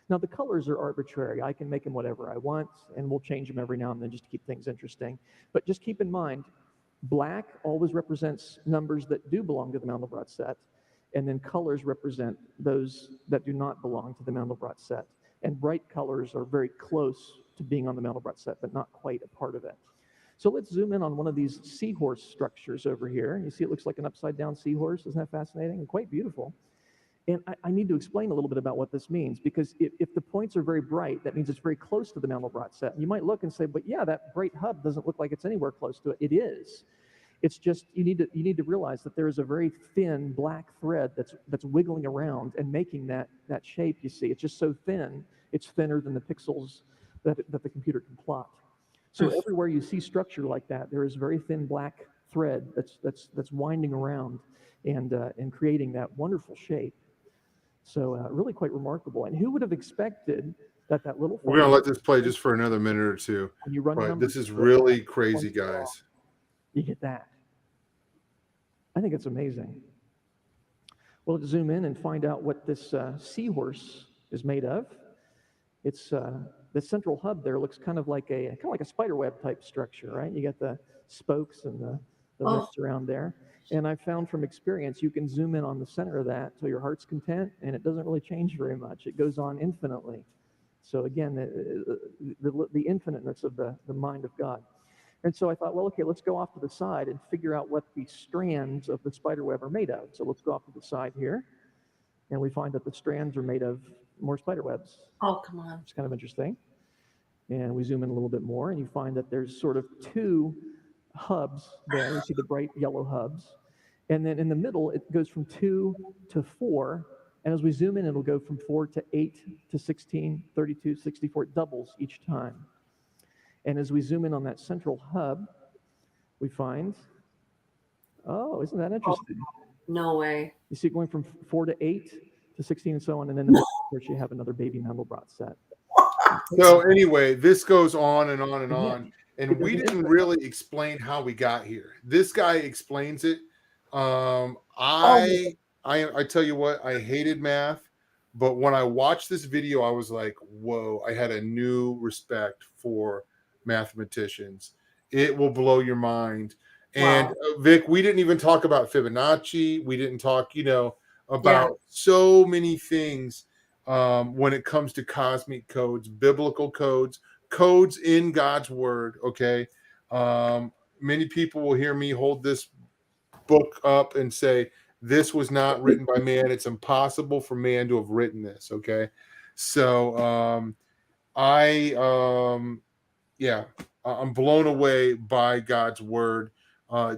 Now, the colors are arbitrary. I can make them whatever I want, and we'll change them every now and then just to keep things interesting. But just keep in mind, black always represents numbers that do belong to the Mandelbrot set, and then colors represent those that do not belong to the Mandelbrot set. And bright colors are very close to being on the Mandelbrot set, but not quite a part of it. So let's zoom in on one of these seahorse structures over here. You see it looks like an upside-down seahorse. Isn't that fascinating? And quite beautiful. And I need to explain a little bit about what this means, because if the points are very bright, that means it's very close to the Mandelbrot set. And you might look and say, but yeah, that bright hub doesn't look like it's anywhere close to it. It is. It's just you need to realize that there is a very thin black thread that's wiggling around and making that shape. You see, it's just so thin. It's thinner than the pixels that the computer can plot. So everywhere you see structure like that, there is a very thin black thread that's winding around and creating that wonderful shape. So really quite remarkable. And who would have expected that little? We're gonna let this play just for another minute or two. When you run but this is really crazy, guys. You get that. I think it's amazing. Well, let's zoom in and find out what this seahorse is made of. It's the central hub there looks kind of like a spider web type structure, right? You got the spokes and the lips around there. And I found from experience, you can zoom in on the center of that till your heart's content, and it doesn't really change very much. It goes on infinitely. So again, the infiniteness of the mind of God. And so I thought, well, okay, let's go off to the side and figure out what the strands of the spider web are made of. So let's go off to the side here, and we find that the strands are made of more spider webs. Oh, come on. It's kind of interesting. And we zoom in a little bit more, and you find that there's sort of two hubs there. You see the bright yellow hubs. And then in the middle, it goes from 2 to 4. And as we zoom in, it'll go from 4 to 8 to 16, 32, 64. It doubles each time. And as we zoom in on that central hub, we find, oh, isn't that interesting? No way. You see it going from 4 to 8 to 16 and so on. And then the course, you have another baby Mandelbrot set. So anyway, this goes on and on and Yeah. on, and we didn't really explain how we got here. This guy explains it. I tell you what, I hated math, but when I watched this video, I was like, whoa! I had a new respect for mathematicians. It will blow your mind. And Vic, we didn't even talk about Fibonacci. We didn't talk, about so many things. When it comes to cosmic codes, biblical codes, codes in God's word. Okay. Many people will hear me hold this book up and say, this was not written by man. It's impossible for man to have written this. Okay. So, I'm blown away by God's word.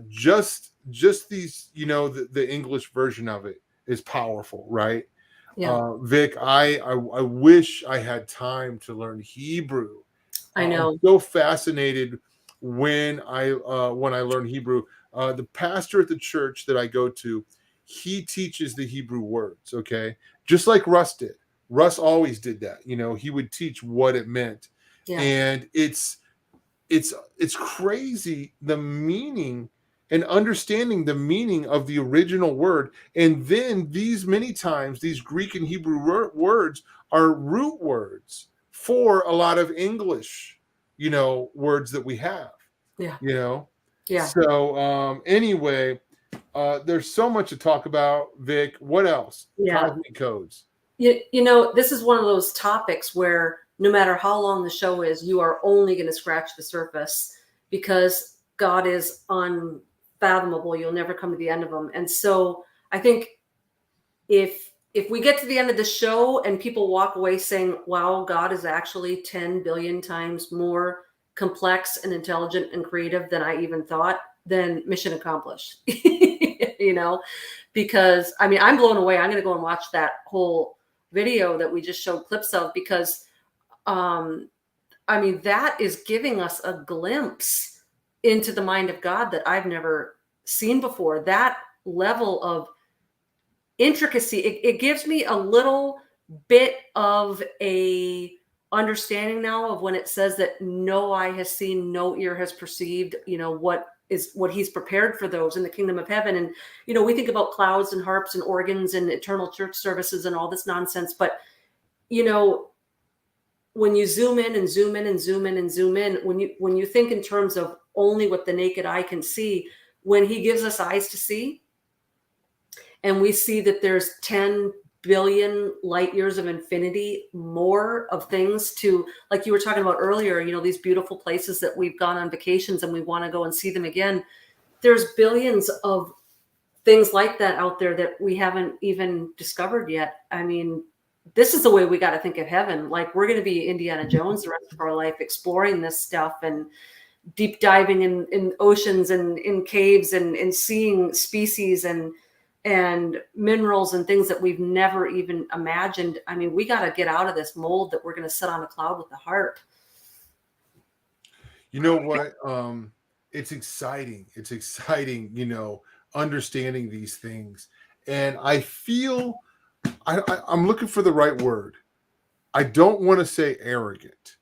Just these, the English version of it is powerful, right? Yeah. Vic, I wish I had time to learn Hebrew. I know. I'm so fascinated when I learn Hebrew. The pastor at the church that I go to, he teaches the Hebrew words, okay? Just like Russ did. Russ always did that. He would teach what it meant. Yeah. And it's crazy, the meaning and understanding the meaning of the original word. And then many times these Greek and Hebrew words are root words for a lot of English, words that we have. Yeah. Yeah. So anyway, there's so much to talk about, Vic. What else? Yeah. Cosmic codes. This is one of those topics where no matter how long the show is, you are only going to scratch the surface because God is unfathomable. You'll never come to the end of them. And so I think if we get to the end of the show and people walk away saying, wow, God is actually 10 billion times more complex and intelligent and creative than I even thought, then mission accomplished. Because I'm blown away. I'm going to go and watch that whole video that we just showed clips of, because that is giving us a glimpse into the mind of God that I've never seen before. That level of intricacy, it gives me a little bit of a understanding now of when it says that no eye has seen, no ear has perceived, what he's prepared for those in the kingdom of heaven. And, we think about clouds and harps and organs and eternal church services and all this nonsense. But, when you zoom in and zoom in and zoom in and zoom in, when you think in terms of only what the naked eye can see, when he gives us eyes to see, and we see that there's 10 billion light years of infinity more of things to, like you were talking about earlier, these beautiful places that we've gone on vacations and we want to go and see them again. There's billions of things like that out there that we haven't even discovered yet. This is the way we got to think of heaven. Like, we're going to be Indiana Jones the rest of our life, exploring this stuff and deep diving in oceans and in caves and seeing species and minerals and things that we've never even imagined. We got to get out of this mold that we're going to sit on a cloud with a harp. You know what? It's exciting. It's exciting, understanding these things. And I feel I'm looking for the right word. I don't want to say arrogant,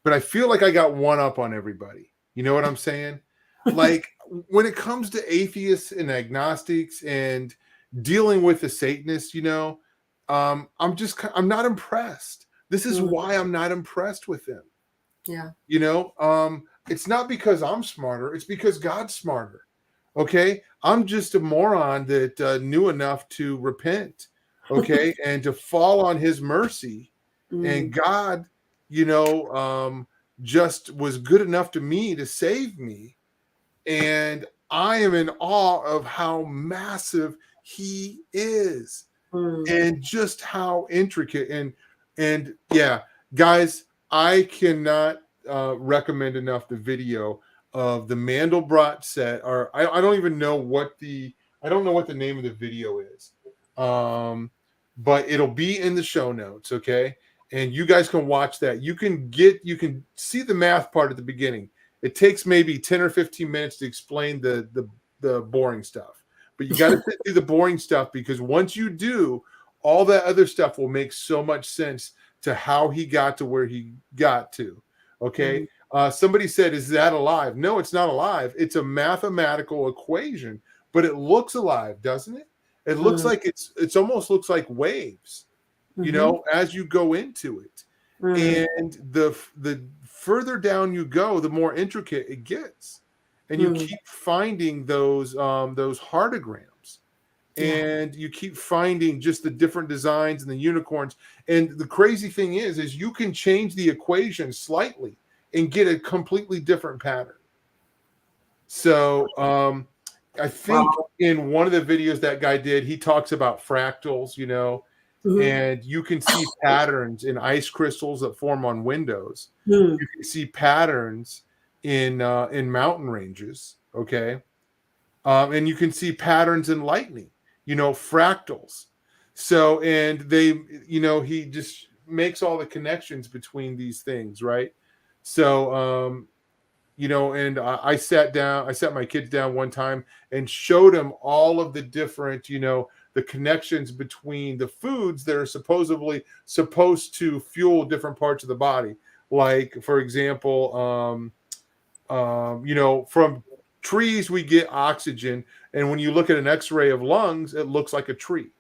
but I feel like I got one up on everybody. You know what I'm saying? Like, when it comes to atheists and agnostics and dealing with the Satanists, I'm not impressed. This is why I'm not impressed with them. Yeah. It's not because I'm smarter. It's because God's smarter. Okay. I'm just a moron that knew enough to repent. Okay. And to fall on his mercy. And God, just was good enough to me to save me. And I am in awe of how massive he is and just how intricate. And yeah, guys, I cannot recommend enough the video of the Mandelbrot set. Or I don't even know what the name of the video is. But it'll be in the show notes, okay? And you guys can watch that. You can see the math part at the beginning. It takes maybe 10 or 15 minutes to explain the boring stuff. But you got to sit through the boring stuff, because once you do, all that other stuff will make so much sense to how he got to where he got to. Okay. Somebody said, is that alive? No, it's not alive. It's a mathematical equation, but it looks alive, doesn't it? It looks like it's almost looks like waves, you know, as you go into it. And the further down you go, the more intricate it gets. And you keep finding those heartograms. And you keep finding just the different designs and the unicorns. And the crazy thing is you can change the equation slightly and get a completely different pattern. So I think in one of the videos that guy did, he talks about fractals, you know, and you can see patterns in ice crystals that form on windows. You can see patterns in mountain ranges, okay? And you can see patterns in lightning, you know, fractals. So, and they, you know, he just makes all the connections between these things, right? So, you know, and I sat my kids down one time and showed them all of the different, you know, the connections between the foods that are supposedly supposed to fuel different parts of the body. Like, for example, you know, from trees we get oxygen, and when you look at an X-ray of lungs, it looks like a tree.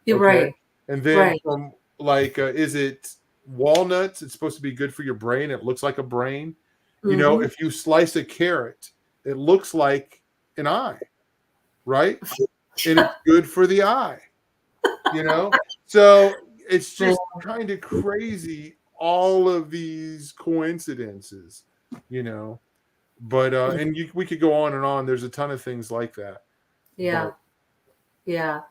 You're right. And then from like, is it walnuts? It's supposed to be good for your brain. It looks like a brain. You know, if you slice a carrot, it looks like an eye, right? And it's good for the eye, you know? So it's just kind of crazy, all of these coincidences, you know? But, and we could go on and on. There's a ton of things like that. Yeah. Yeah.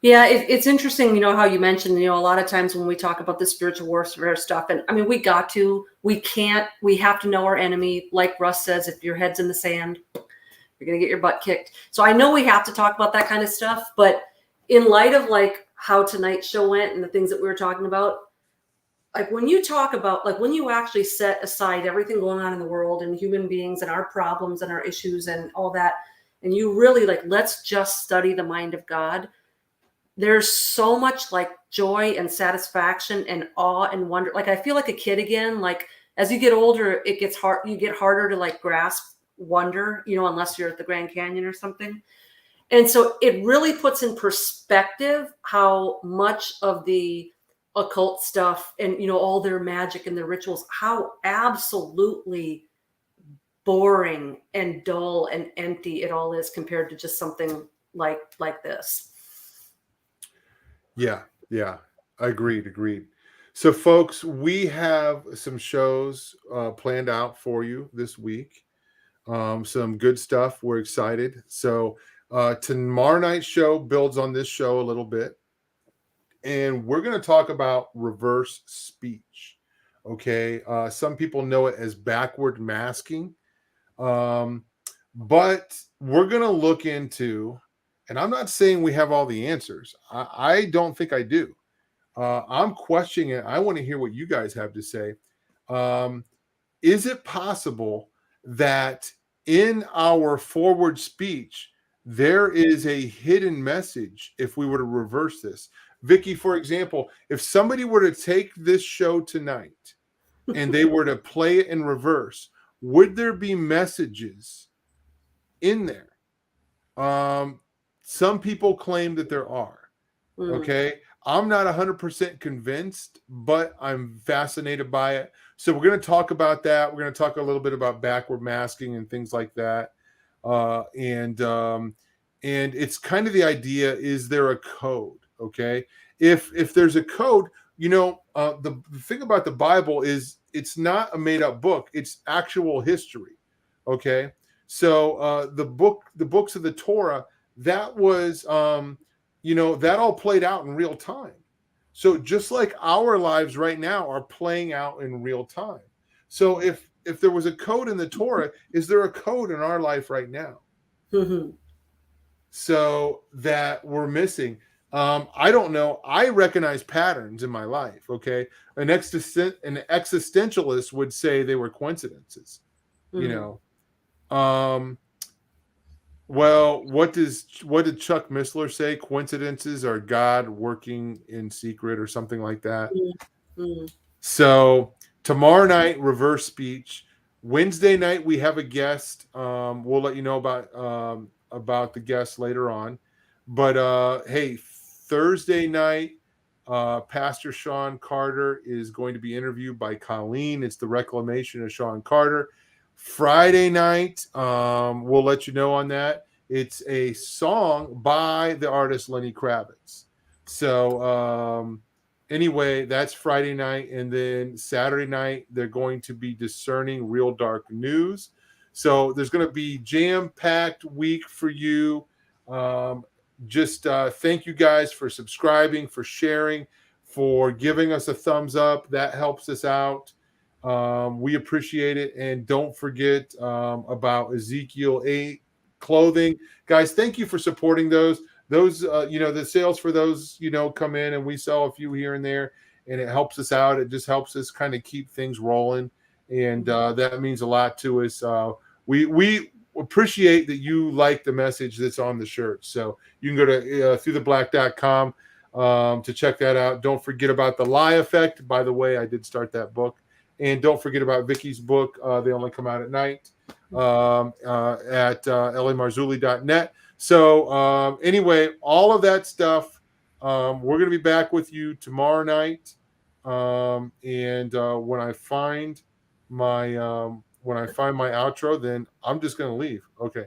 Yeah, it's interesting, you know, how you mentioned, you know, a lot of times when we talk about the spiritual warfare stuff, and I mean, we have to know our enemy. Like Russ says, if your head's in the sand, you're going to get your butt kicked. So I know we have to talk about that kind of stuff, but in light of like how tonight's show went and the things that we were talking about, like when you talk about, like when you actually set aside everything going on in the world and human beings and our problems and our issues and all that, and you really like, let's just study the mind of God. There's so much like joy and satisfaction and awe and wonder. Like I feel like a kid again. Like as you get older, it gets hard. You get harder to like grasp wonder, you know, unless you're at the Grand Canyon or something. And so it really puts in perspective how much of the occult stuff and, you know, all their magic and their rituals, how absolutely boring and dull and empty it all is compared to just something like this. Yeah. Agreed. So folks, we have some shows planned out for you this week. Some good stuff. We're excited. So tomorrow night's show builds on this show a little bit. And we're going to talk about reverse speech. Okay. Some people know it as backward masking. But we're going to look into, and I'm not saying we have all the answers. I don't think I do. I'm questioning it. I want to hear what you guys have to say. Is it possible that in our forward speech, there is a hidden message if we were to reverse this? Vicky, for example, if somebody were to take this show tonight and they were to play it in reverse, would there be messages in there? Some people claim that there are. Okay. I'm not 100% convinced, but I'm fascinated by it. So we're going to talk about that. We're going to talk a little bit about backward masking and things like that. And it's kind of the idea, is there a code? Okay. If there's a code, you know, the thing about the Bible is it's not a made up book. It's actual history. Okay. So the books of the Torah, that was, you know, that all played out in real time. So just like our lives right now are playing out in real time. So if there was a code in the Torah, is there a code in our life right now? So that we're missing. I don't know. I recognize patterns in my life. Okay. An existentialist would say they were coincidences, you know. Well, what did Chuck Missler say? Coincidences are God working in secret or something like that. Mm. So tomorrow night, reverse speech. Wednesday night, we have a guest. We'll let you know about the guest later on. But hey, Thursday night, Pastor Sean Carter is going to be interviewed by Colleen. It's the reclamation of Sean Carter. Friday night, we'll let you know on that. It's a song by the artist Lenny Kravitz. So anyway, that's Friday night. And then Saturday night, they're going to be discerning real dark news. So there's going to be jam-packed week for you. Just thank you guys for subscribing, for sharing, for giving us a thumbs up. That helps us out. We appreciate it. And don't forget about Ezekiel 8 clothing. Guys, thank you for supporting those. Those, the sales for those, come in, and we sell a few here and there, and it helps us out. It just helps us kind of keep things rolling. And that means a lot to us. We appreciate that you like the message that's on the shirt. So you can go to throughtheblack.com to check that out. Don't forget about The Lie Effect. By the way, I did start that book. And don't forget about Vicky's book. They only come out at night at lamarzulli.net. So anyway, all of that stuff, we're going to be back with you tomorrow night. And when I find my outro, then I'm just going to leave. Okay.